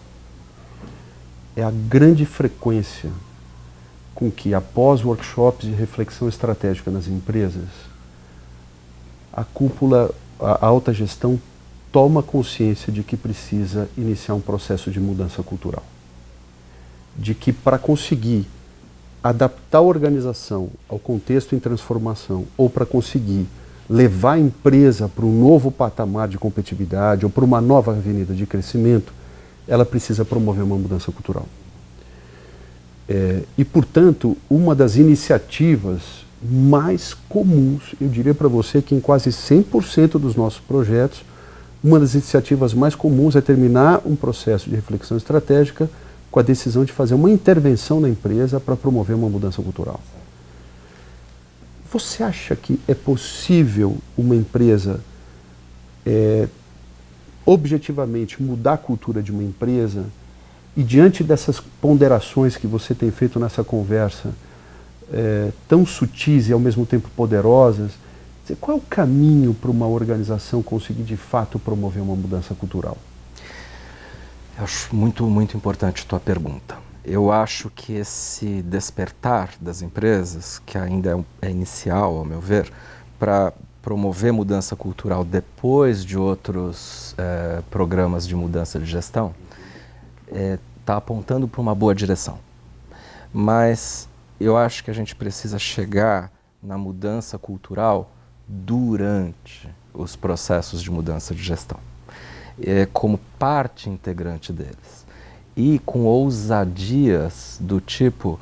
é a grande frequência com que, após workshops de reflexão estratégica nas empresas, a cúpula, a alta gestão, toma consciência de que precisa iniciar um processo de mudança cultural. De que, para conseguir adaptar a organização ao contexto em transformação ou para conseguir levar a empresa para um novo patamar de competitividade ou para uma nova avenida de crescimento, ela precisa promover uma mudança cultural. E, portanto, uma das iniciativas mais comuns, eu diria para você que em quase 100% dos nossos projetos, uma das iniciativas mais comuns é terminar um processo de reflexão estratégica com a decisão de fazer uma intervenção na empresa para promover uma mudança cultural. Você acha que é possível uma empresa objetivamente mudar a cultura de uma empresa e, diante dessas ponderações que você tem feito nessa conversa, tão sutis e ao mesmo tempo poderosas, qual é o caminho para uma organização conseguir de fato promover uma mudança cultural? Eu acho muito, muito importante a tua pergunta. Eu acho que esse despertar das empresas, que ainda é inicial, ao meu ver, para promover mudança cultural depois de outros programas de mudança de gestão, está apontando para uma boa direção. Mas eu acho que a gente precisa chegar na mudança cultural durante os processos de mudança de gestão, como parte integrante deles. E com ousadias do tipo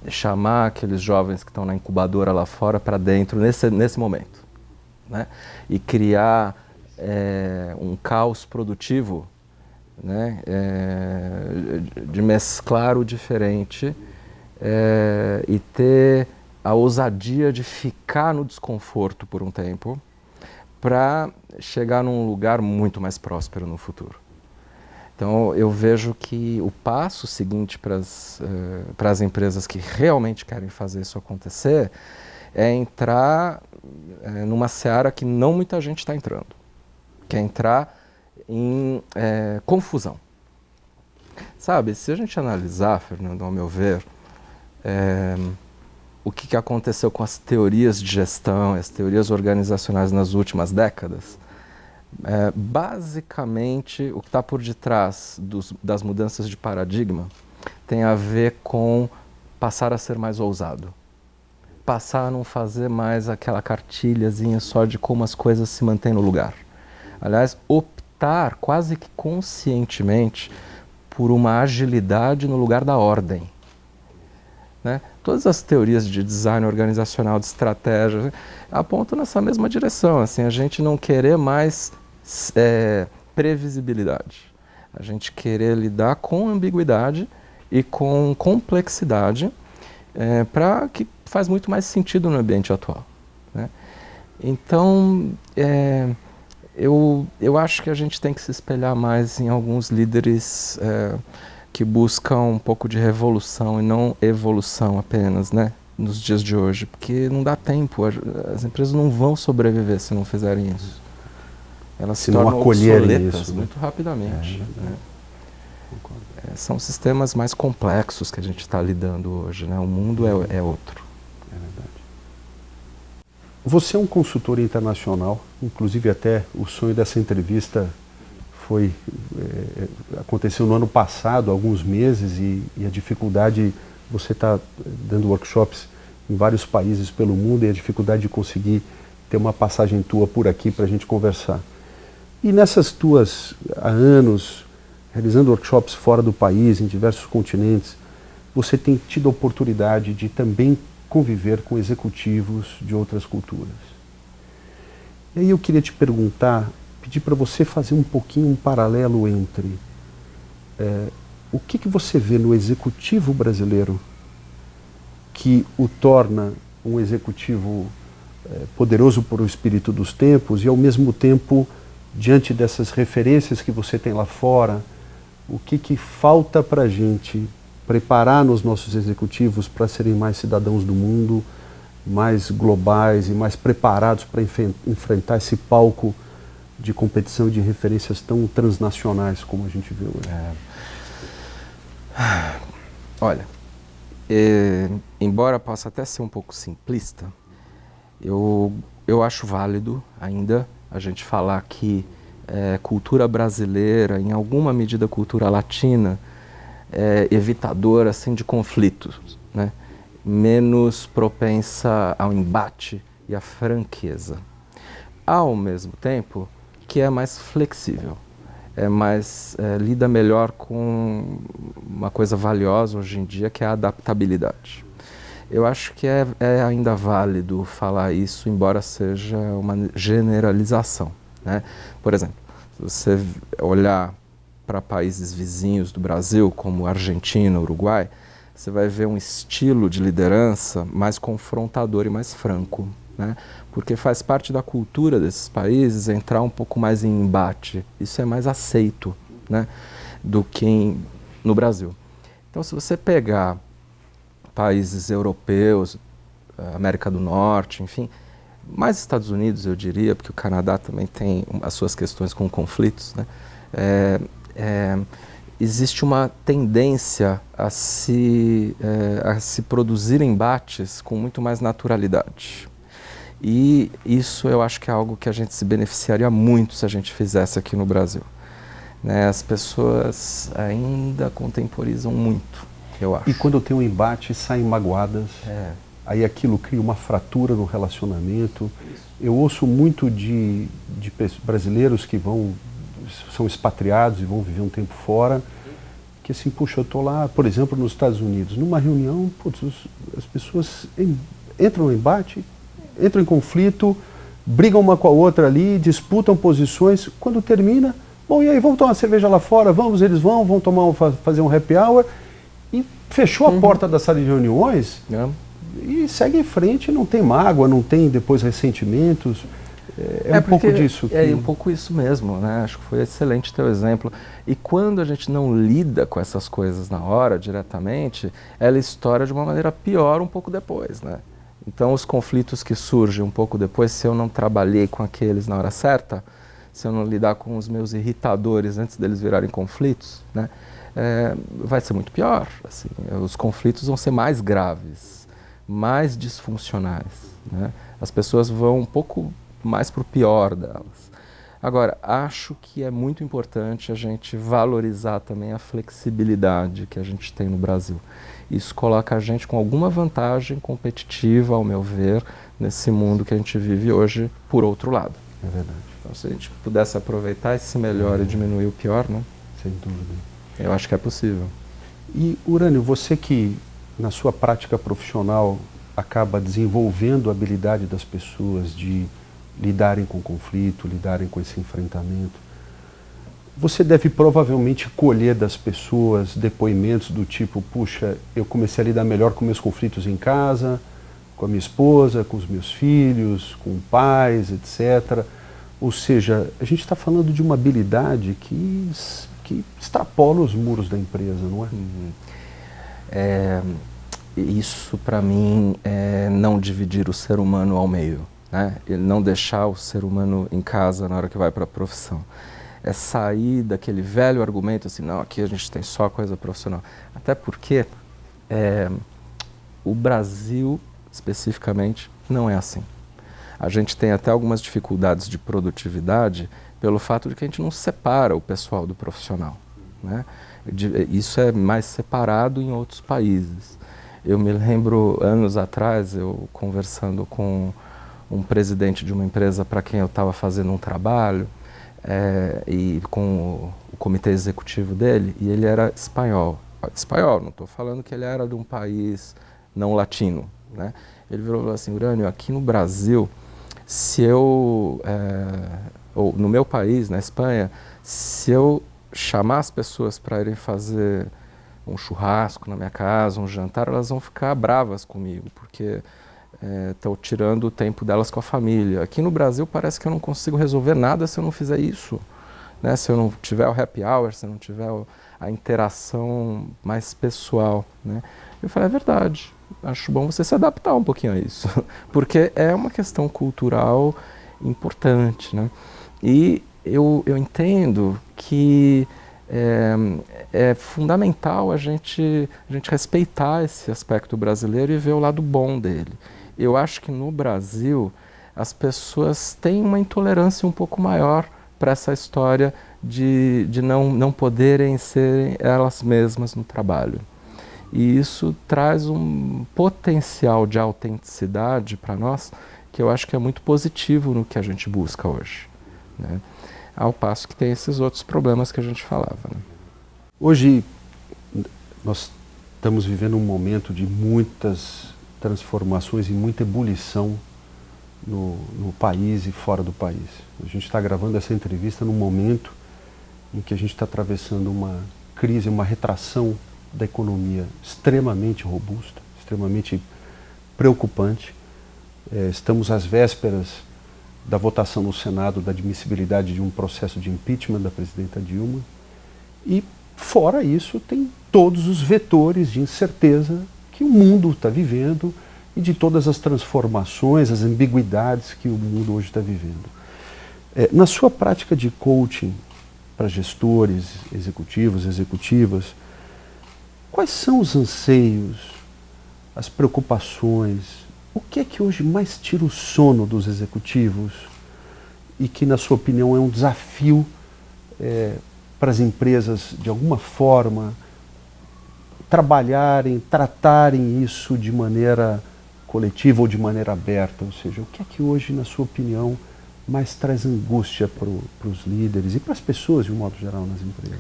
chamar aqueles jovens que estão na incubadora lá fora para dentro nesse momento, né? E criar um caos produtivo, né? De mesclar o diferente e ter a ousadia de ficar no desconforto por um tempo para chegar num lugar muito mais próspero no futuro. Então, eu vejo que o passo seguinte para as empresas que realmente querem fazer isso acontecer é entrar numa seara que não muita gente está entrando, que é entrar em confusão. Sabe, se a gente analisar, Fernando, ao meu ver, o que aconteceu com as teorias de gestão, as teorias organizacionais nas últimas décadas, basicamente o que está por detrás das mudanças de paradigma tem a ver com passar a ser mais ousado, passar a não fazer mais aquela cartilhazinha só de como as coisas se mantêm no lugar. Aliás, optar optar quase que conscientemente por uma agilidade no lugar da ordem. Né? Todas as teorias de design organizacional, de estratégia, apontam nessa mesma direção, assim, a gente não querer mais previsibilidade, a gente querer lidar com ambiguidade e com complexidade, para que faz muito mais sentido no ambiente atual. Né? Então, eu acho que a gente tem que se espelhar mais em alguns líderes que buscam um pouco de revolução e não evolução apenas, né, nos dias de hoje, porque não dá tempo, as empresas não vão sobreviver se não fizerem isso. Elas se tornam obsoletas isso, né? Muito rapidamente. Né? São sistemas mais complexos que a gente está lidando hoje, né? O mundo é outro. É verdade. Você é um consultor internacional, inclusive até o sonho dessa entrevista aconteceu no ano passado, há alguns meses, e a dificuldade, você está dando workshops em vários países pelo mundo, e a dificuldade de conseguir ter uma passagem tua por aqui para a gente conversar. E nessas tuas, há anos, realizando workshops fora do país, em diversos continentes, você tem tido a oportunidade de também conviver com executivos de outras culturas. E aí eu queria te perguntar, pedir para você fazer um pouquinho um paralelo entre o que você vê no executivo brasileiro que o torna um executivo poderoso por o espírito dos tempos e, ao mesmo tempo, diante dessas referências que você tem lá fora, o que falta para a gente preparar nos nossos executivos para serem mais cidadãos do mundo, mais globais e mais preparados para enfrentar esse palco de competição e de referências tão transnacionais como a gente vê hoje? Olha, embora possa até ser um pouco simplista, eu acho válido ainda a gente falar que cultura brasileira, em alguma medida cultura latina, é evitadora assim, de conflitos, né? Menos propensa ao embate e à franqueza. Ao mesmo tempo que é mais flexível, lida melhor com uma coisa valiosa hoje em dia, que é a adaptabilidade. Eu acho que é ainda válido falar isso, embora seja uma generalização. Né? Por exemplo, se você olhar para países vizinhos do Brasil, como Argentina, Uruguai, você vai ver um estilo de liderança mais confrontador e mais franco. Né? Porque faz parte da cultura desses países entrar um pouco mais em embate. Isso é mais aceito, né, do que no Brasil. Então, se você pegar países europeus, América do Norte, enfim, mais Estados Unidos, eu diria, porque o Canadá também tem as suas questões com conflitos, né? Existe uma tendência a se produzir embates com muito mais naturalidade. E isso eu acho que é algo que a gente se beneficiaria muito se a gente fizesse aqui no Brasil. Né? As pessoas ainda contemporizam muito, eu acho. E quando tem um embate, saem magoadas, aí aquilo cria uma fratura no relacionamento. Eu ouço muito de brasileiros que são expatriados e vão viver um tempo fora, que assim, puxa, eu estou lá, por exemplo, nos Estados Unidos, numa reunião, as pessoas entram no embate, entram em conflito, brigam uma com a outra ali, disputam posições. Quando termina, bom, e aí, vamos tomar uma cerveja lá fora? Eles vão fazer um happy hour. E fechou a porta da sala de reuniões e segue em frente, não tem mágoa, não tem depois ressentimentos. Um pouco disso. Um pouco isso mesmo, né? Acho que foi excelente teu exemplo. E quando a gente não lida com essas coisas na hora, diretamente, ela estoura de uma maneira pior um pouco depois, né? Então, os conflitos que surgem um pouco depois, se eu não trabalhei com aqueles na hora certa, se eu não lidar com os meus irritadores antes deles virarem conflitos, né, vai ser muito pior. Assim, os conflitos vão ser mais graves, mais disfuncionais. Né? As pessoas vão um pouco mais para o pior delas. Agora, acho que é muito importante a gente valorizar também a flexibilidade que a gente tem no Brasil. Isso coloca a gente com alguma vantagem competitiva, ao meu ver, nesse mundo que a gente vive hoje, por outro lado. É verdade. Então, se a gente pudesse aproveitar esse melhor e diminuir o pior, né? Sem dúvida. Eu acho que é possível. E, Urânio, você que na sua prática profissional acaba desenvolvendo a habilidade das pessoas de lidarem com o conflito, lidarem com esse enfrentamento, você deve provavelmente colher das pessoas depoimentos do tipo, puxa, eu comecei a lidar melhor com meus conflitos em casa, com a minha esposa, com os meus filhos, com pais, etc. Ou seja, a gente está falando de uma habilidade que extrapola os muros da empresa, não é? Isso, para mim, é não dividir o ser humano ao meio, né? E não deixar o ser humano em casa na hora que vai para a profissão. É sair daquele velho argumento assim, não, aqui a gente tem só coisa profissional. Até porque o Brasil, especificamente, não é assim. A gente tem até algumas dificuldades de produtividade pelo fato de que a gente não separa o pessoal do profissional, né? Isso é mais separado em outros países. Eu me lembro, anos atrás, eu conversando com um presidente de uma empresa para quem eu estava fazendo um trabalho, e com o comitê executivo dele, e ele era espanhol. Espanhol, não estou falando que ele era de um país não latino, né? Ele virou e falou assim, Urânio, aqui no Brasil, se eu, ou no meu país, na Espanha, se eu chamar as pessoas para irem fazer um churrasco na minha casa, um jantar, elas vão ficar bravas comigo, porque estou tirando o tempo delas com a família. Aqui no Brasil parece que eu não consigo resolver nada se eu não fizer isso, né? Se eu não tiver o happy hour, se eu não tiver a interação mais pessoal, né? Eu falei, é verdade, acho bom você se adaptar um pouquinho a isso, porque é uma questão cultural importante, né? E eu entendo que é fundamental a gente respeitar esse aspecto brasileiro e ver o lado bom dele. Eu acho que no Brasil as pessoas têm uma intolerância um pouco maior para essa história de não poderem ser elas mesmas no trabalho. E isso traz um potencial de autenticidade para nós que eu acho que é muito positivo no que a gente busca hoje, né? Ao passo que tem esses outros problemas que a gente falava, né? Hoje nós estamos vivendo um momento de muitas transformações e muita ebulição no país e fora do país. A gente está gravando essa entrevista num momento em que a gente está atravessando uma crise, uma retração da economia extremamente robusta, extremamente preocupante. Estamos às vésperas da votação no Senado da admissibilidade de um processo de impeachment da presidenta Dilma. E, fora isso, tem todos os vetores de incerteza que o mundo está vivendo e de todas as transformações, as ambiguidades que o mundo hoje está vivendo. Na sua prática de coaching para gestores, executivos, executivas, quais são os anseios, as preocupações, o que é que hoje mais tira o sono dos executivos e que, na sua opinião, é um desafio para as empresas, de alguma forma, trabalharem, tratarem isso de maneira coletiva ou de maneira aberta? Ou seja, o que é que hoje, na sua opinião, mais traz angústia para os líderes e para as pessoas, de um modo geral, nas empresas?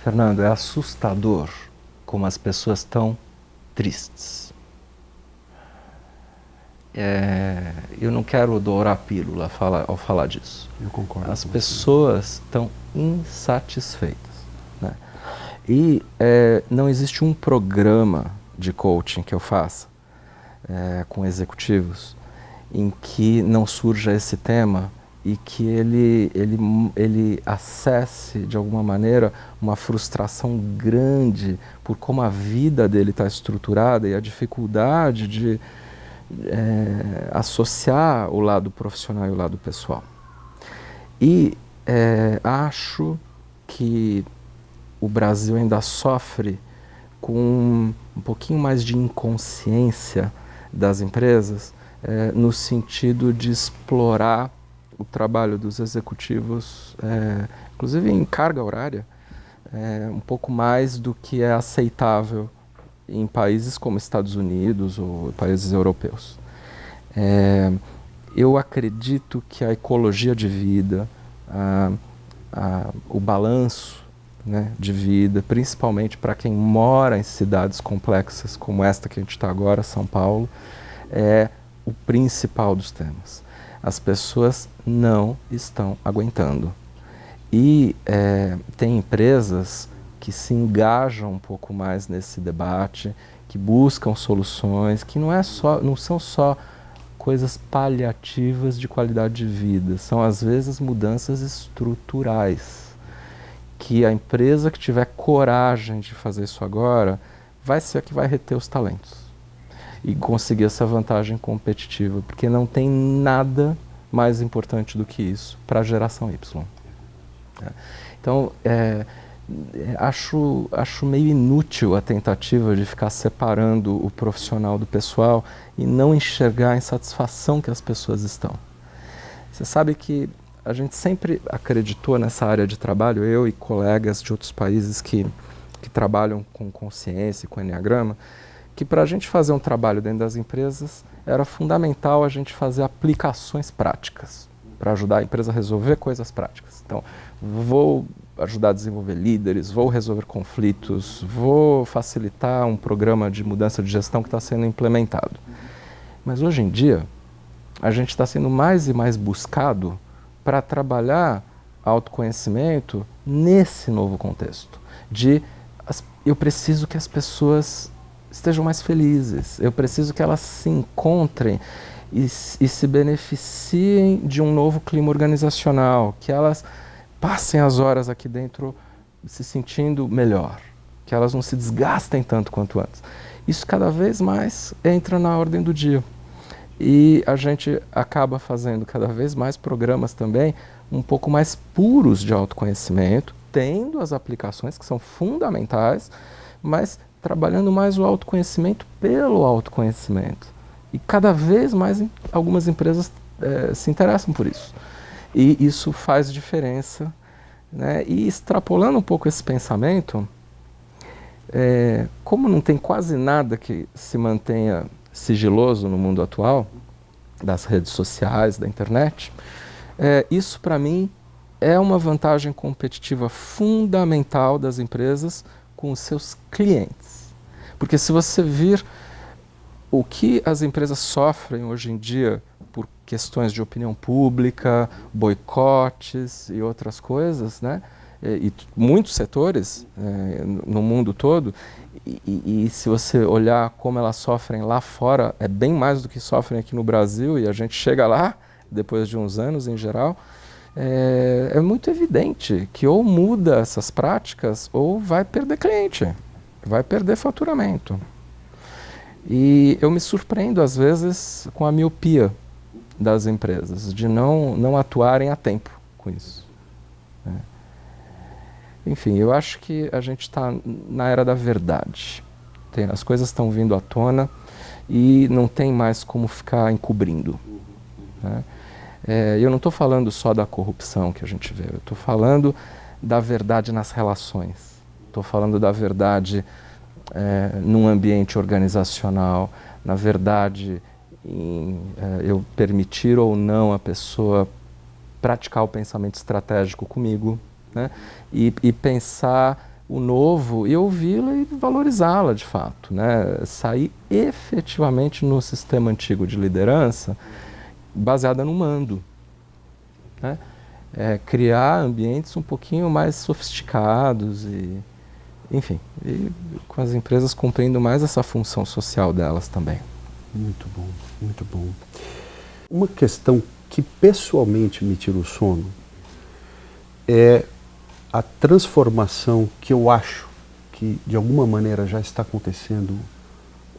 Fernando, é assustador como as pessoas estão tristes. Eu não quero dourar a pílula ao falar disso. Eu concordo. As pessoas estão insatisfeitas, né? E não existe um programa de coaching que eu faça com executivos em que não surja esse tema e que ele acesse, de alguma maneira, uma frustração grande por como a vida dele está estruturada e a dificuldade de associar o lado profissional e o lado pessoal. E acho que o Brasil ainda sofre com um pouquinho mais de inconsciência das empresas, no sentido de explorar o trabalho dos executivos, inclusive em carga horária, um pouco mais do que é aceitável em países como Estados Unidos ou países europeus. Eu acredito que a ecologia de vida, o balanço, né, de vida, principalmente para quem mora em cidades complexas como esta que a gente está agora, São Paulo, é o principal dos temas. As pessoas não estão aguentando. E tem empresas que se engajam um pouco mais nesse debate, que buscam soluções, que não são só coisas paliativas de qualidade de vida, são às vezes mudanças estruturais, que a empresa que tiver coragem de fazer isso agora vai ser a que vai reter os talentos e conseguir essa vantagem competitiva, porque não tem nada mais importante do que isso para a geração Y. Então, acho meio inútil a tentativa de ficar separando o profissional do pessoal e não enxergar a insatisfação que as pessoas estão. Você sabe que a gente sempre acreditou nessa área de trabalho, eu e colegas de outros países que trabalham com consciência e com enneagrama, que para a gente fazer um trabalho dentro das empresas era fundamental a gente fazer aplicações práticas para ajudar a empresa a resolver coisas práticas. Então, vou ajudar a desenvolver líderes, vou resolver conflitos, vou facilitar um programa de mudança de gestão que está sendo implementado. Mas hoje em dia, a gente está sendo mais e mais buscado para trabalhar autoconhecimento nesse novo contexto. Eu preciso que as pessoas estejam mais felizes, eu preciso que elas se encontrem e se beneficiem de um novo clima organizacional, que elas passem as horas aqui dentro se sentindo melhor, que elas não se desgastem tanto quanto antes. Isso cada vez mais entra na ordem do dia. E a gente acaba fazendo cada vez mais programas também um pouco mais puros de autoconhecimento, tendo as aplicações que são fundamentais, mas trabalhando mais o autoconhecimento pelo autoconhecimento. E cada vez mais algumas empresas se interessam por isso. E isso faz diferença, né? E extrapolando um pouco esse pensamento, como não tem quase nada que se mantenha sigiloso no mundo atual, das redes sociais, da internet, isso para mim é uma vantagem competitiva fundamental das empresas com os seus clientes. Porque se você vir o que as empresas sofrem hoje em dia por questões de opinião pública, boicotes e outras coisas, né? E muitos setores no mundo todo, e se você olhar como elas sofrem lá fora, é bem mais do que sofrem aqui no Brasil, e a gente chega lá, depois de uns anos em geral, é muito evidente que ou muda essas práticas ou vai perder cliente, vai perder faturamento. E eu me surpreendo às vezes com a miopia das empresas, de não atuarem a tempo com isso. Enfim, eu acho que a gente está na era da verdade. As coisas estão vindo à tona e não tem mais como ficar encobrindo. Né? Eu não estou falando só da corrupção que a gente vê, eu estou falando da verdade nas relações. Estou falando da verdade num ambiente organizacional, na verdade em eu permitir ou não a pessoa praticar o pensamento estratégico comigo, né? E pensar o novo e ouvi-la e valorizá-la de fato, né? Sair efetivamente no sistema antigo de liderança baseada no mando, né? Criar ambientes um pouquinho mais sofisticados e, enfim, e com as empresas cumprindo mais essa função social delas também. Muito bom, muito bom. Uma questão que pessoalmente me tira o sono é a transformação que eu acho que de alguma maneira já está acontecendo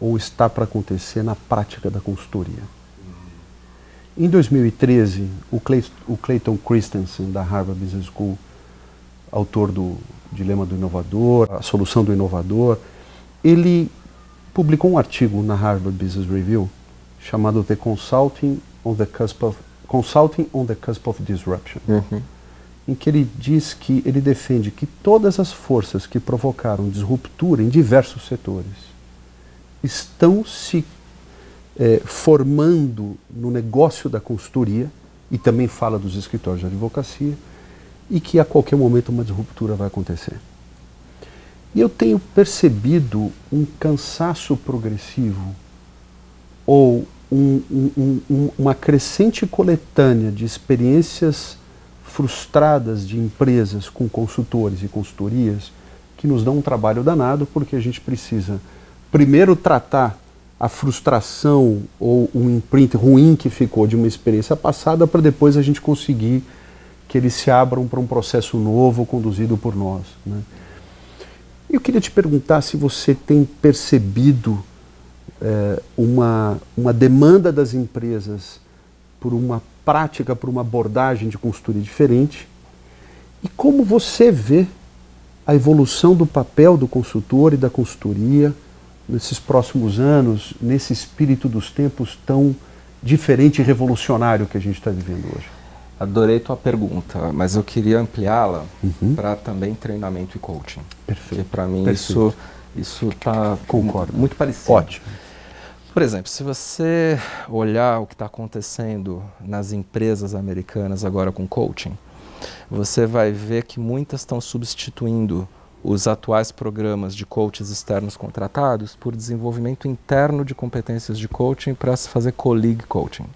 ou está para acontecer na prática da consultoria. Em 2013, o Clayton Christensen, da Harvard Business School, autor do Dilema do Inovador, A Solução do Inovador, ele publicou um artigo na Harvard Business Review chamado The Consulting on the Cusp of Disruption, em que ele diz que ele defende que todas as forças que provocaram disruptura em diversos setores estão se formando no negócio da consultoria, e também fala dos escritórios de advocacia, e que a qualquer momento uma disruptura vai acontecer. E eu tenho percebido um cansaço progressivo ou uma crescente coletânea de experiências frustradas de empresas com consultores e consultorias que nos dão um trabalho danado, porque a gente precisa primeiro tratar a frustração ou um imprint ruim que ficou de uma experiência passada para depois a gente conseguir que eles se abram para um processo novo conduzido por nós, né? Eu queria te perguntar se você tem percebido uma demanda das empresas por uma prática, por uma abordagem de consultoria diferente, e como você vê a evolução do papel do consultor e da consultoria nesses próximos anos, nesse espírito dos tempos tão diferente e revolucionário que a gente está vivendo hoje. Adorei tua pergunta, mas eu queria ampliá-la para também treinamento e coaching. Perfeito. Porque para mim Perfeito. isso está Concordo. muito parecido. Ótimo. Por exemplo, se você olhar o que está acontecendo nas empresas americanas agora com coaching, você vai ver que muitas estão substituindo os atuais programas de coaches externos contratados por desenvolvimento interno de competências de coaching para se fazer colleague coaching,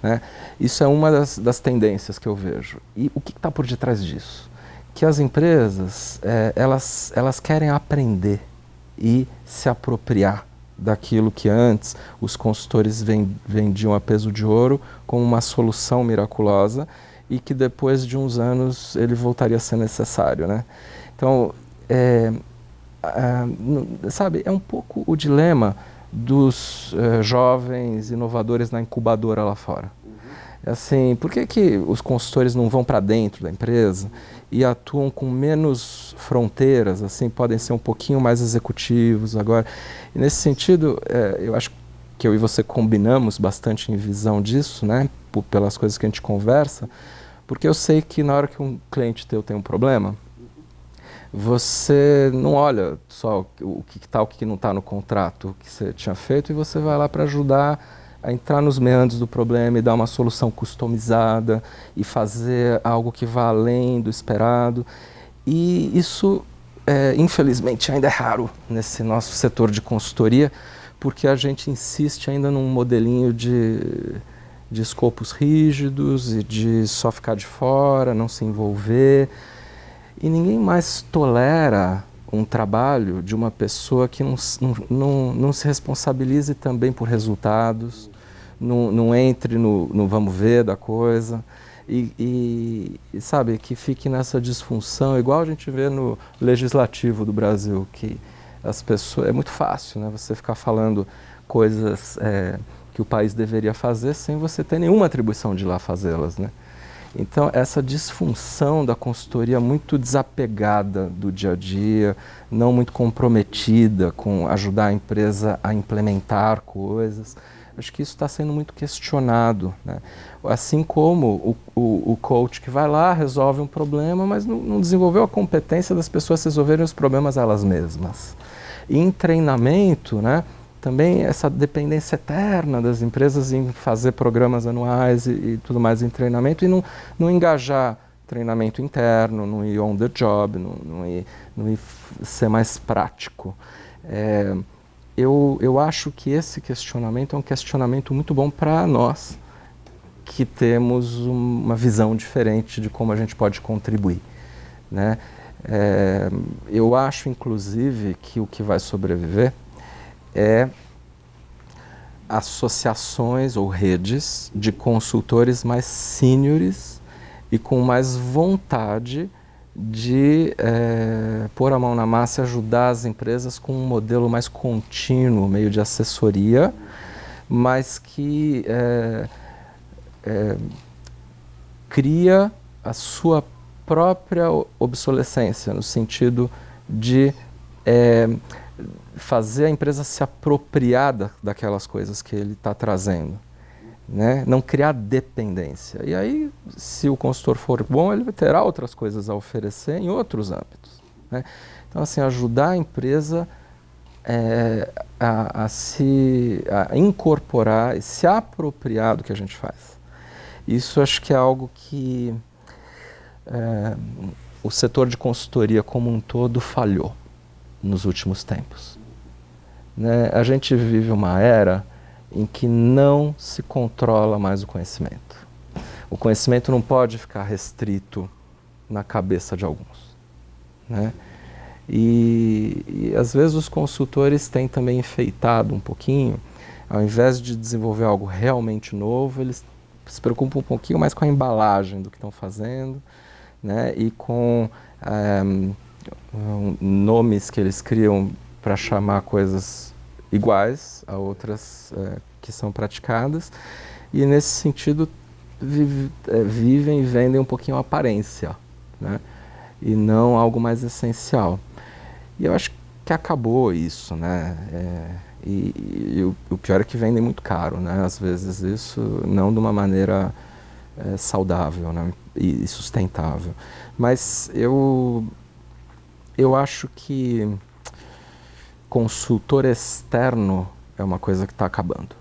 né? Isso é uma das tendências que eu vejo. E o que está por detrás disso? Que as empresas, elas querem aprender e se apropriar daquilo que antes os consultores vendiam a peso de ouro como uma solução miraculosa e que depois de uns anos ele voltaria a ser necessário, né? Então, sabe, é um pouco o dilema dos jovens inovadores na incubadora lá fora. Assim, por que os consultores não vão para dentro da empresa e atuam com menos fronteiras, assim, podem ser um pouquinho mais executivos agora? E nesse sentido, eu acho que eu e você combinamos bastante em visão disso, né, pelas coisas que a gente conversa, porque eu sei que na hora que um cliente teu tem um problema, você não olha só o que está, o que não está no contrato que você tinha feito, e você vai lá para ajudar a entrar nos meandros do problema e dar uma solução customizada e fazer algo que vá além do esperado. E isso, infelizmente, ainda é raro nesse nosso setor de consultoria, porque a gente insiste ainda num modelinho de escopos rígidos e de só ficar de fora, não se envolver. E ninguém mais tolera um trabalho de uma pessoa que não se responsabilize também por resultados, não entre no vamos ver da coisa, e sabe, que fique nessa disfunção, igual a gente vê no legislativo do Brasil, que as pessoas, é muito fácil, né, você ficar falando coisas que o país deveria fazer sem você ter nenhuma atribuição de ir lá fazê-las, né? Então, essa disfunção da consultoria muito desapegada do dia a dia, não muito comprometida com ajudar a empresa a implementar coisas, acho que isso está sendo muito questionado, né? Assim como o coach que vai lá, resolve um problema, mas não desenvolveu a competência das pessoas resolverem os problemas elas mesmas. E em treinamento, né, também essa dependência eterna das empresas em fazer programas anuais e tudo mais em treinamento, e não engajar treinamento interno, não ir on the job, não ir ser mais prático. Eu acho que esse questionamento é um questionamento muito bom para nós, que temos uma visão diferente de como a gente pode contribuir, né? Eu acho, inclusive, que o que vai sobreviver é associações ou redes de consultores mais sêniores e com mais vontade de pôr a mão na massa e ajudar as empresas com um modelo mais contínuo, meio de assessoria, mas que cria a sua própria obsolescência, no sentido de fazer a empresa se apropriar daquelas coisas que ele está trazendo, né? Não criar dependência. E aí, se o consultor for bom, ele terá outras coisas a oferecer em outros âmbitos, né? Então, assim, ajudar a empresa a incorporar e se apropriar do que a gente faz. Isso acho que é algo que o setor de consultoria como um todo falhou nos últimos tempos. Né? A gente vive uma era em que não se controla mais o conhecimento. O conhecimento não pode ficar restrito na cabeça de alguns. Né? E às vezes os consultores têm também enfeitado um pouquinho, ao invés de desenvolver algo realmente novo, eles se preocupam um pouquinho mais com a embalagem do que estão fazendo, né? E com nomes que eles criam para chamar coisas iguais a outras que são praticadas, e nesse sentido vivem e vendem um pouquinho a aparência, né? E não algo mais essencial. E eu acho que acabou isso, né? E o pior é que vendem muito caro, né? Às vezes isso não de uma maneira saudável, né? E sustentável. Mas eu acho que consultor externo é uma coisa que está acabando.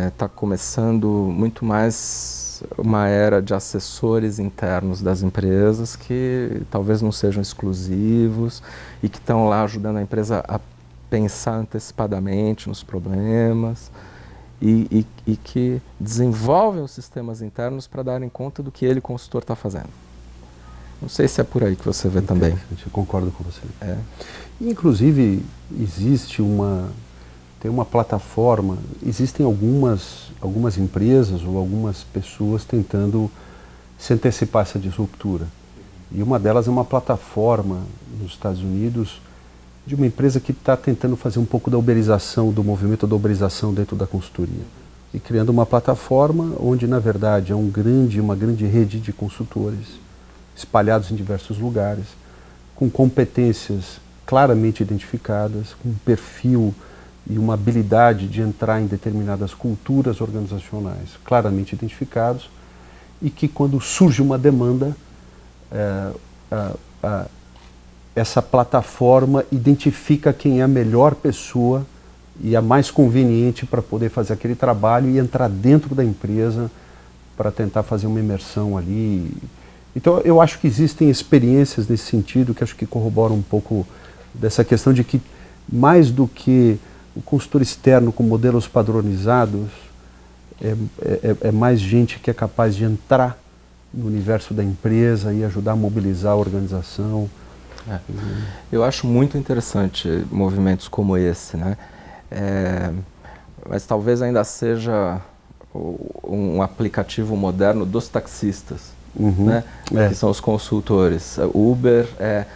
Está começando muito mais uma era de assessores internos das empresas que talvez não sejam exclusivos e que estão lá ajudando a empresa a pensar antecipadamente nos problemas e que desenvolvem os sistemas internos para darem conta do que ele, consultor, está fazendo. Não sei se é por aí que você vê também. Eu concordo com você. Inclusive, tem uma plataforma, existem algumas empresas ou algumas pessoas tentando se antecipar a essa disruptura. E uma delas é uma plataforma nos Estados Unidos de uma empresa que está tentando fazer um pouco da uberização, do movimento da uberização dentro da consultoria. E criando uma plataforma onde, na verdade, é uma grande rede de consultores espalhados em diversos lugares, com competências claramente identificadas, com um perfil e uma habilidade de entrar em determinadas culturas organizacionais claramente identificados, e que quando surge uma demanda, essa plataforma identifica quem é a melhor pessoa e a mais conveniente para poder fazer aquele trabalho e entrar dentro da empresa para tentar fazer uma imersão ali. Então eu acho que existem experiências nesse sentido que acho que corroboram um pouco dessa questão de que, mais do que o consultor externo com modelos padronizados, é mais gente que é capaz de entrar no universo da empresa e ajudar a mobilizar a organização. Eu acho muito interessante movimentos como esse, né? Mas talvez ainda seja um aplicativo moderno dos taxistas, né? Que são os consultores. O Uber é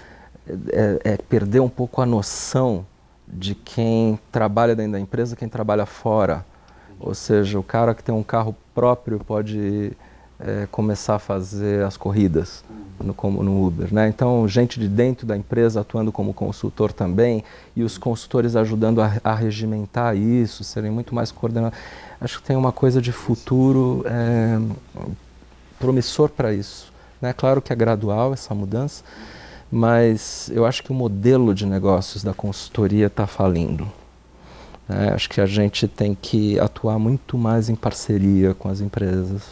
perder um pouco a noção de quem trabalha dentro da empresa, quem trabalha fora. Ou seja, o cara que tem um carro próprio pode começar a fazer as corridas como no Uber, né? Então, gente de dentro da empresa atuando como consultor também, e os consultores ajudando a regimentar isso, serem muito mais coordenados. Acho que tem uma coisa de futuro promissor para isso, né? Claro que é gradual essa mudança, mas eu acho que o modelo de negócios da consultoria está falindo. Acho que a gente tem que atuar muito mais em parceria com as empresas.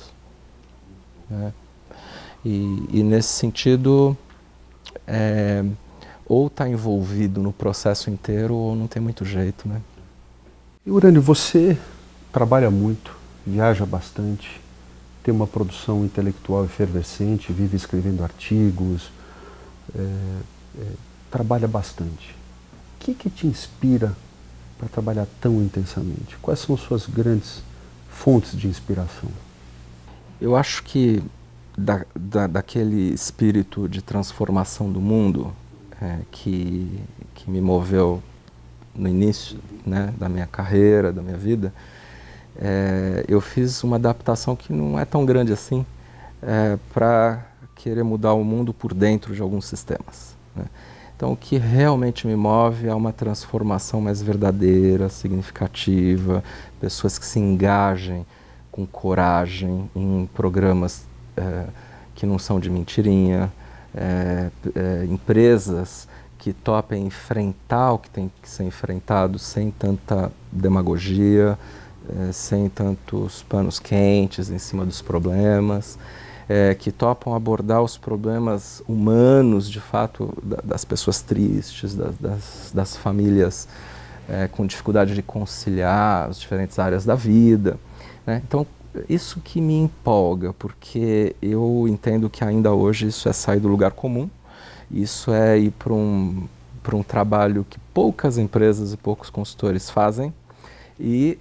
E nesse sentido, ou está envolvido no processo inteiro ou não tem muito jeito, né? E Urânio, você trabalha muito, viaja bastante, tem uma produção intelectual efervescente, vive escrevendo artigos, trabalha bastante. O que te inspira para trabalhar tão intensamente? Quais são suas grandes fontes de inspiração? Eu acho que daquele espírito de transformação do mundo que me moveu no início, né, da minha carreira, da minha vida, eu fiz uma adaptação que não é tão grande assim para querer mudar o mundo por dentro de alguns sistemas, né? Então, o que realmente me move é uma transformação mais verdadeira, significativa, pessoas que se engajem com coragem em programas que não são de mentirinha, empresas que topem enfrentar o que tem que ser enfrentado sem tanta demagogia, sem tantos panos quentes em cima dos problemas, que topam abordar os problemas humanos, de fato, das pessoas tristes, das famílias com dificuldade de conciliar as diferentes áreas da vida, né? Então, isso que me empolga, porque eu entendo que ainda hoje isso é sair do lugar comum, isso é ir para um trabalho que poucas empresas e poucos consultores fazem, e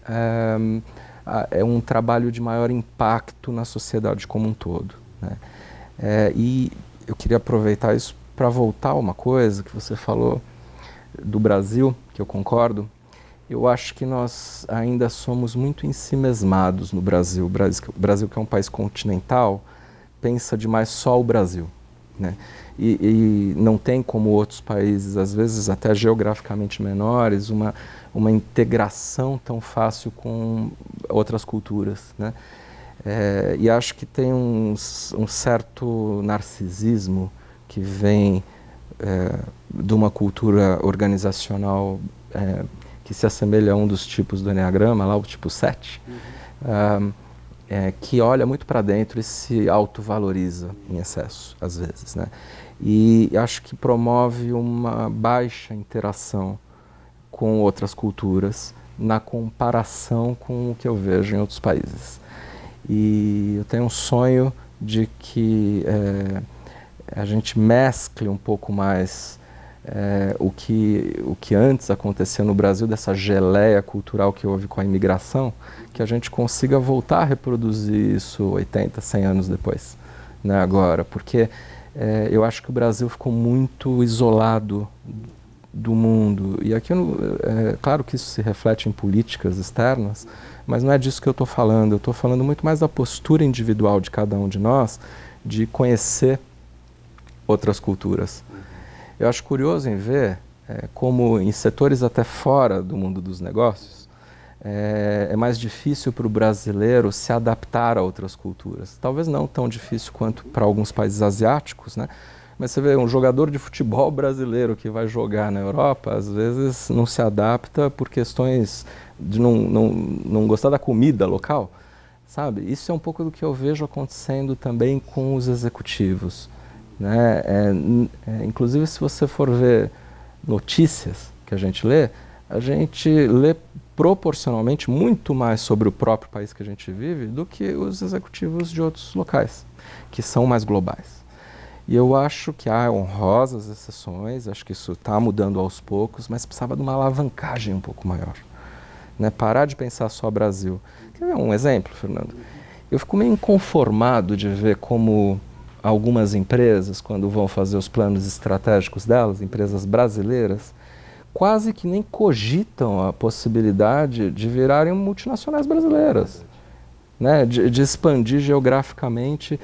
é um trabalho de maior impacto na sociedade como um todo, né? E eu queria aproveitar isso para voltar a uma coisa que você falou do Brasil, que eu concordo. Eu acho que nós ainda somos muito ensimesmados no Brasil. O Brasil, que é um país continental, pensa demais só o Brasil, né? E não tem, como outros países, às vezes até geograficamente menores, uma integração tão fácil com outras culturas, né? E acho que tem um certo narcisismo que vem de uma cultura organizacional que se assemelha a um dos tipos do Enneagrama, lá o tipo 7, que olha muito para dentro e se autovaloriza em excesso, às vezes, né? E acho que promove uma baixa interação com outras culturas na comparação com o que eu vejo em outros países. E eu tenho um sonho de que a gente mescle um pouco mais o que antes acontecia no Brasil, dessa geleia cultural que houve com a imigração, que a gente consiga voltar a reproduzir isso 80, 100 anos depois, né, agora, porque eu acho que o Brasil ficou muito isolado do mundo, e aqui, claro que isso se reflete em políticas externas, mas não é disso que eu estou falando. Eu estou falando muito mais da postura individual de cada um de nós, de conhecer outras culturas. Eu acho curioso em ver como em setores até fora do mundo dos negócios, é mais difícil para o brasileiro se adaptar a outras culturas. Talvez não tão difícil quanto para alguns países asiáticos, né? Mas você vê um jogador de futebol brasileiro que vai jogar na Europa, às vezes não se adapta por questões de não gostar da comida local, sabe? Isso é um pouco do que eu vejo acontecendo também com os executivos, né? Inclusive, se você for ver notícias que a gente lê proporcionalmente muito mais sobre o próprio país que a gente vive do que os executivos de outros locais, que são mais globais. E eu acho que há honrosas exceções, acho que isso está mudando aos poucos, mas precisava de uma alavancagem um pouco maior, né? Parar de pensar só Brasil. Quer ver um exemplo, Fernando? Eu fico meio inconformado de ver como algumas empresas, quando vão fazer os planos estratégicos delas, empresas brasileiras, quase que nem cogitam a possibilidade de virarem multinacionais brasileiras, né? De expandir geograficamente.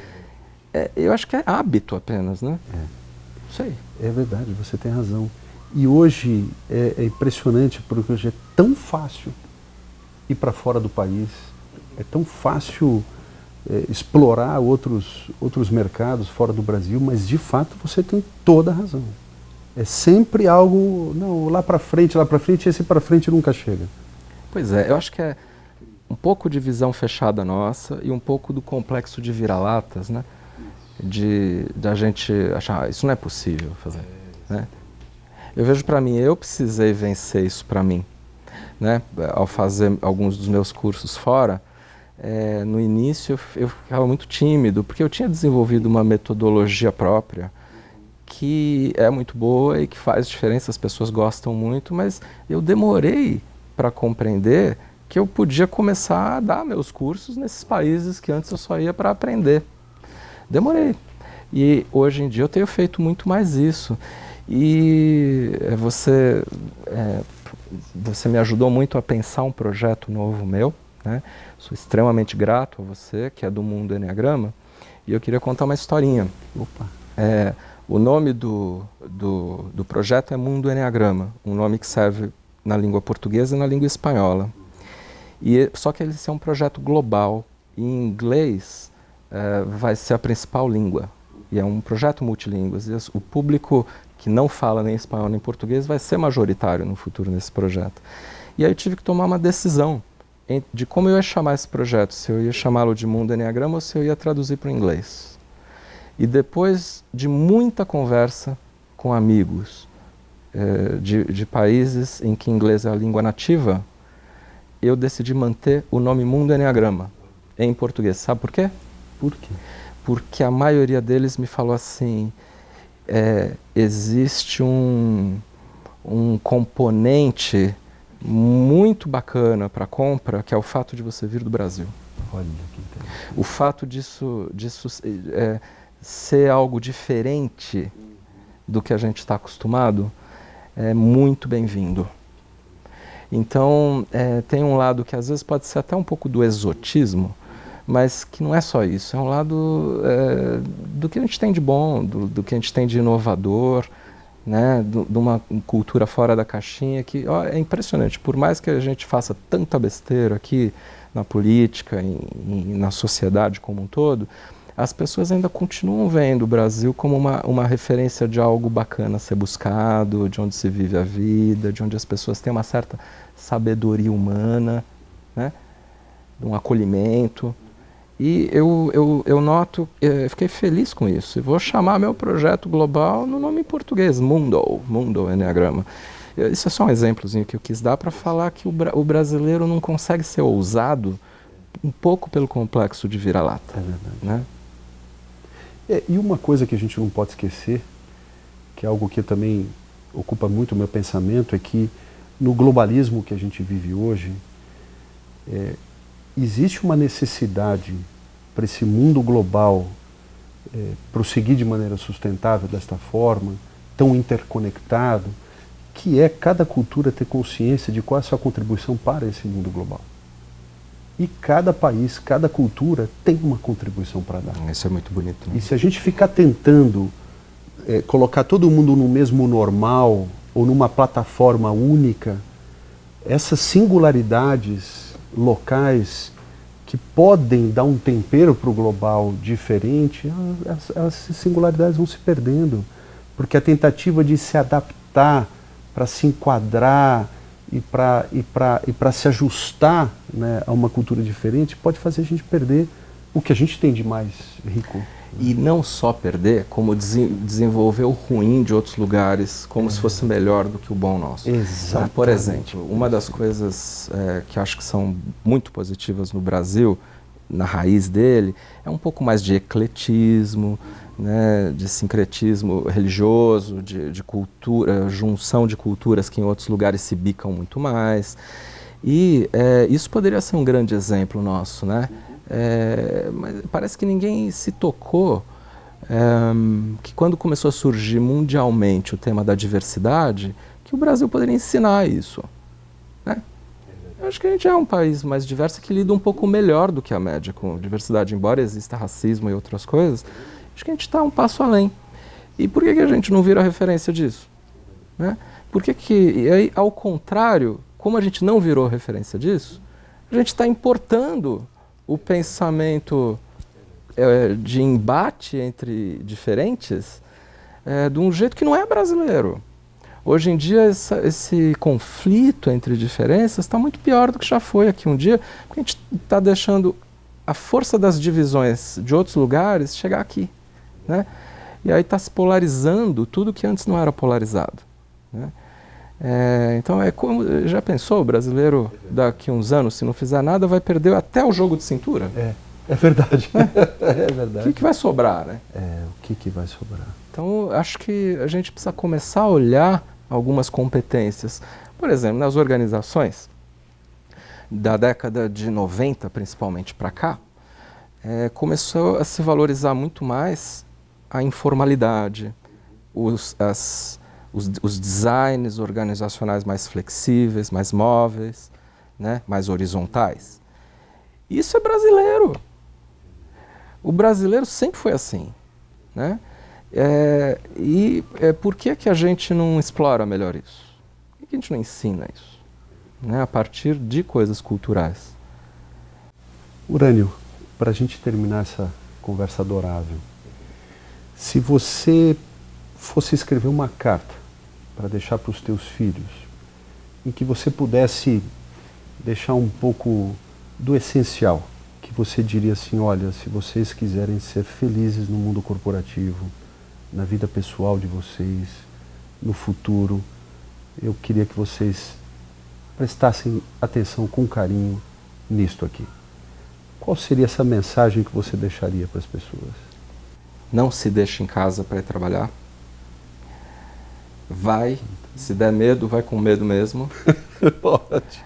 Eu acho que é hábito apenas, né? Não sei. É verdade, você tem razão. E hoje é impressionante, porque hoje é tão fácil ir para fora do país, é tão fácil explorar outros mercados fora do Brasil, mas de fato você tem toda a razão. É sempre algo, não, lá para frente, esse para frente nunca chega. Pois é, eu acho que é um pouco de visão fechada nossa e um pouco do complexo de vira-latas, né? Da gente achar, isso não é possível fazer, né? Eu vejo para mim, eu precisei vencer isso para mim, né? Ao fazer alguns dos meus cursos fora, no início eu ficava muito tímido, porque eu tinha desenvolvido uma metodologia própria, que é muito boa e que faz diferença, as pessoas gostam muito, mas eu demorei para compreender que eu podia começar a dar meus cursos nesses países que antes eu só ia para aprender. Demorei. E hoje em dia eu tenho feito muito mais isso. E você me ajudou muito a pensar um projeto novo meu, né? Sou extremamente grato a você, que é do Mundo Enneagrama, e eu queria contar uma historinha. Opa! O nome do projeto é Mundo Enneagrama, um nome que serve na língua portuguesa e na língua espanhola. Só que ele é um projeto global, e em inglês vai ser a principal língua, e é um projeto multilíngue. O público que não fala nem espanhol nem português, vai ser majoritário no futuro nesse projeto. E aí eu tive que tomar uma decisão de como eu ia chamar esse projeto, se eu ia chamá-lo de Mundo Enneagrama ou se eu ia traduzir para o inglês. E depois de muita conversa com amigos de países em que inglês é a língua nativa, eu decidi manter o nome Mundo Enneagrama em português. Sabe por quê? Por quê? Porque a maioria deles me falou assim, existe um componente muito bacana para compra, que é o fato de você vir do Brasil. Olha que interessante. O fato disso ser algo diferente do que a gente está acostumado é muito bem-vindo. Então, tem um lado que às vezes pode ser até um pouco do exotismo, mas que não é só isso, é um lado do que a gente tem de bom, do que a gente tem de inovador, né, de uma cultura fora da caixinha que é impressionante. Por mais que a gente faça tanta besteira aqui na política e na sociedade como um todo, as pessoas ainda continuam vendo o Brasil como uma referência de algo bacana a ser buscado, de onde se vive a vida, de onde as pessoas têm uma certa sabedoria humana, né, um acolhimento. E eu noto, fiquei feliz com isso. E vou chamar meu projeto global no nome em português, Mundo Enneagrama. Isso é só um exemplozinho que eu quis dar para falar que o brasileiro não consegue ser ousado um pouco pelo complexo de vira-lata. É verdade. Né? E uma coisa que a gente não pode esquecer, que é algo que também ocupa muito o meu pensamento, é que no globalismo que a gente vive hoje, existe uma necessidade para esse mundo global prosseguir de maneira sustentável desta forma, tão interconectado, que é cada cultura ter consciência de qual é a sua contribuição para esse mundo global. E cada país, cada cultura tem uma contribuição para dar. Isso é muito bonito. Né? E se a gente ficar tentando colocar todo mundo no mesmo normal ou numa plataforma única, essas singularidades locais que podem dar um tempero para o global diferente, essas singularidades vão se perdendo. Porque a tentativa de se adaptar para se enquadrar e para se ajustar, né, a uma cultura diferente pode fazer a gente perder o que a gente tem de mais rico. E não só perder, como desenvolver o ruim de outros lugares, como se fosse melhor do que o bom nosso. Exatamente. Por exemplo, uma das coisas que acho que são muito positivas no Brasil, na raiz dele, é um pouco mais de ecletismo, né, de sincretismo religioso, de cultura, junção de culturas que em outros lugares se bicam muito mais. E isso poderia ser um grande exemplo nosso, né? Mas parece que ninguém se tocou que quando começou a surgir mundialmente o tema da diversidade, que o Brasil poderia ensinar isso, né? Eu acho que a gente é um país mais diverso que lida um pouco melhor do que a média com diversidade, embora exista racismo e outras coisas. Acho que a gente está um passo além. E por que a gente não vira referência disso? Né? E aí, ao contrário, como a gente não virou referência disso, a gente está importando o pensamento de embate entre diferentes de um jeito que não é brasileiro. Hoje em dia, esse conflito entre diferenças está muito pior do que já foi aqui um dia, porque a gente está deixando a força das divisões de outros lugares chegar aqui, né? E aí está se polarizando tudo que antes não era polarizado, né? Então, como já pensou, o brasileiro daqui a uns anos, se não fizer nada, vai perder até o jogo de cintura? É verdade. É verdade. O que vai sobrar, né? O que vai sobrar? Então, acho que a gente precisa começar a olhar algumas competências. Por exemplo, nas organizações, da década de 90, principalmente para cá, começou a se valorizar muito mais a informalidade, os designs organizacionais mais flexíveis, mais móveis, né, mais horizontais. Isso é brasileiro. O brasileiro sempre foi assim, né? Por que a gente não explora melhor isso? Por que a gente não ensina isso, né, a partir de coisas culturais? Urânio, para a gente terminar essa conversa adorável, se você fosse escrever uma carta para deixar para os teus filhos, em que você pudesse deixar um pouco do essencial, que você diria assim, olha, se vocês quiserem ser felizes no mundo corporativo, na vida pessoal de vocês, no futuro, eu queria que vocês prestassem atenção com carinho nisto aqui. Qual seria essa mensagem que você deixaria para as pessoas? Não se deixe em casa para ir trabalhar. Vai, se der medo, vai com medo mesmo. Pode.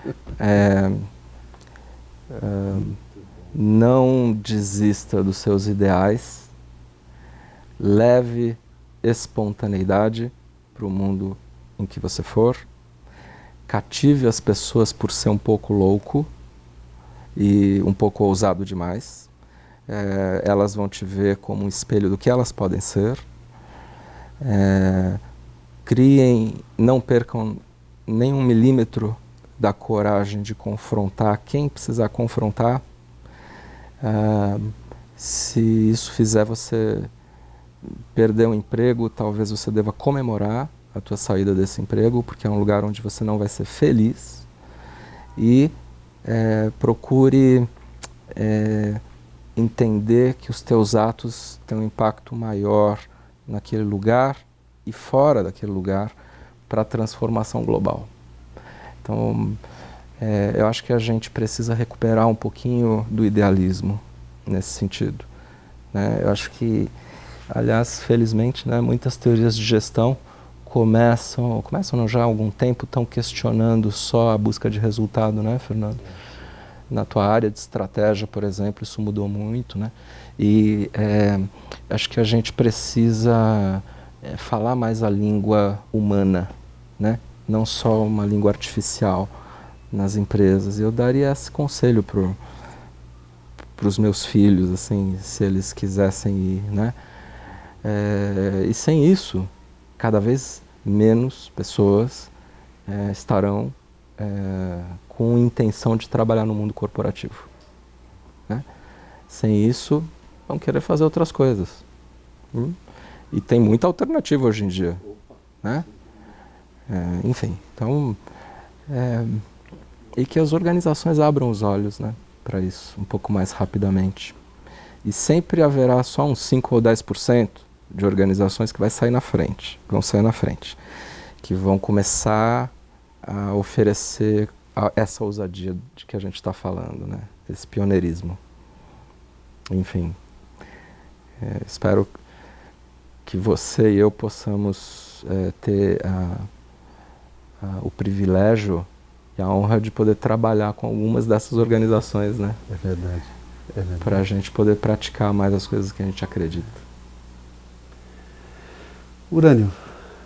Não desista dos seus ideais. Leve espontaneidade para o mundo em que você for. Cative as pessoas por ser um pouco louco e um pouco ousado demais. Elas vão te ver como um espelho do que elas podem ser. Criem, não percam nem 1 milímetro da coragem de confrontar quem precisar confrontar. Se isso fizer você perder um emprego, talvez você deva comemorar a tua saída desse emprego, porque é um lugar onde você não vai ser feliz. E procure entender que os teus atos têm um impacto maior naquele lugar e fora daquele lugar para a transformação global. Então, eu acho que a gente precisa recuperar um pouquinho do idealismo nesse sentido, né? Eu acho que, aliás, felizmente, né, muitas teorias de gestão começam já há algum tempo, estão questionando só a busca de resultado, né, Fernando? Na tua área de estratégia, por exemplo, isso mudou muito, né? E acho que a gente precisa falar mais a língua humana, né? Não só uma língua artificial nas empresas. Eu daria esse conselho para os meus filhos, assim, se eles quisessem ir, né? E sem isso, cada vez menos pessoas estarão com intenção de trabalhar no mundo corporativo, né? Sem isso, vão querer fazer outras coisas. E tem muita alternativa hoje em dia, né? Enfim, então, e que as organizações abram os olhos, né, para isso, um pouco mais rapidamente. E sempre haverá só uns 5 ou 10% de organizações que vão sair na frente, que vão começar a oferecer essa ousadia de que a gente está falando, né, esse pioneirismo. Enfim, espero que você e eu possamos ter o privilégio e a honra de poder trabalhar com algumas dessas organizações, né? É verdade. Para a gente poder praticar mais as coisas que a gente acredita. Urânio,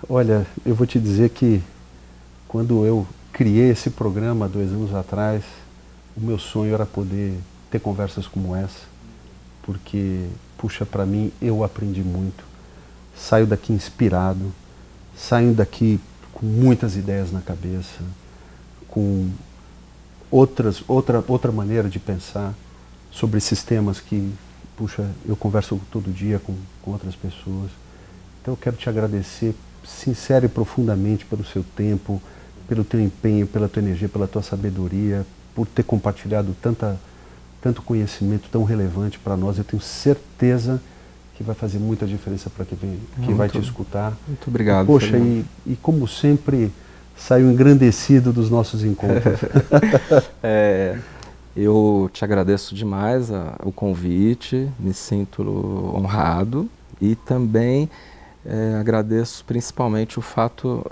olha, eu vou te dizer que quando eu criei esse programa 2 anos atrás, o meu sonho era poder ter conversas como essa, porque, puxa, para mim, eu aprendi muito. Saio daqui inspirado, saio daqui com muitas ideias na cabeça, com outra maneira de pensar sobre esses temas que, puxa, eu converso todo dia com outras pessoas. Então eu quero te agradecer sincero e profundamente pelo seu tempo, pelo teu empenho, pela tua energia, pela tua sabedoria, por ter compartilhado tanto conhecimento tão relevante para nós. Eu tenho certeza que vai fazer muita diferença para quem vai te escutar. Muito obrigado. Poxa, e como sempre, saio engrandecido dos nossos encontros. Eu te agradeço demais o convite, me sinto honrado e também agradeço principalmente o fato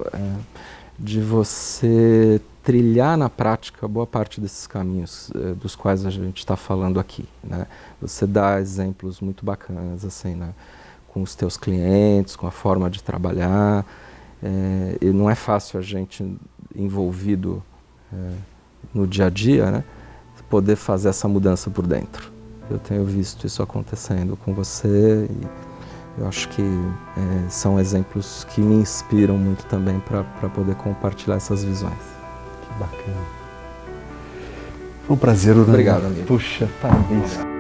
de você trilhar na prática boa parte desses caminhos dos quais a gente está falando aqui, né? Você dá exemplos muito bacanas, assim, né? Com os teus clientes, com a forma de trabalhar. E não é fácil a gente envolvido no dia a dia, né, poder fazer essa mudança por dentro. Eu tenho visto isso acontecendo com você e eu acho que são exemplos que me inspiram muito também para poder compartilhar essas visões. Que bacana. Foi um prazer, Urânio. Obrigado, amigo. Puxa, parabéns.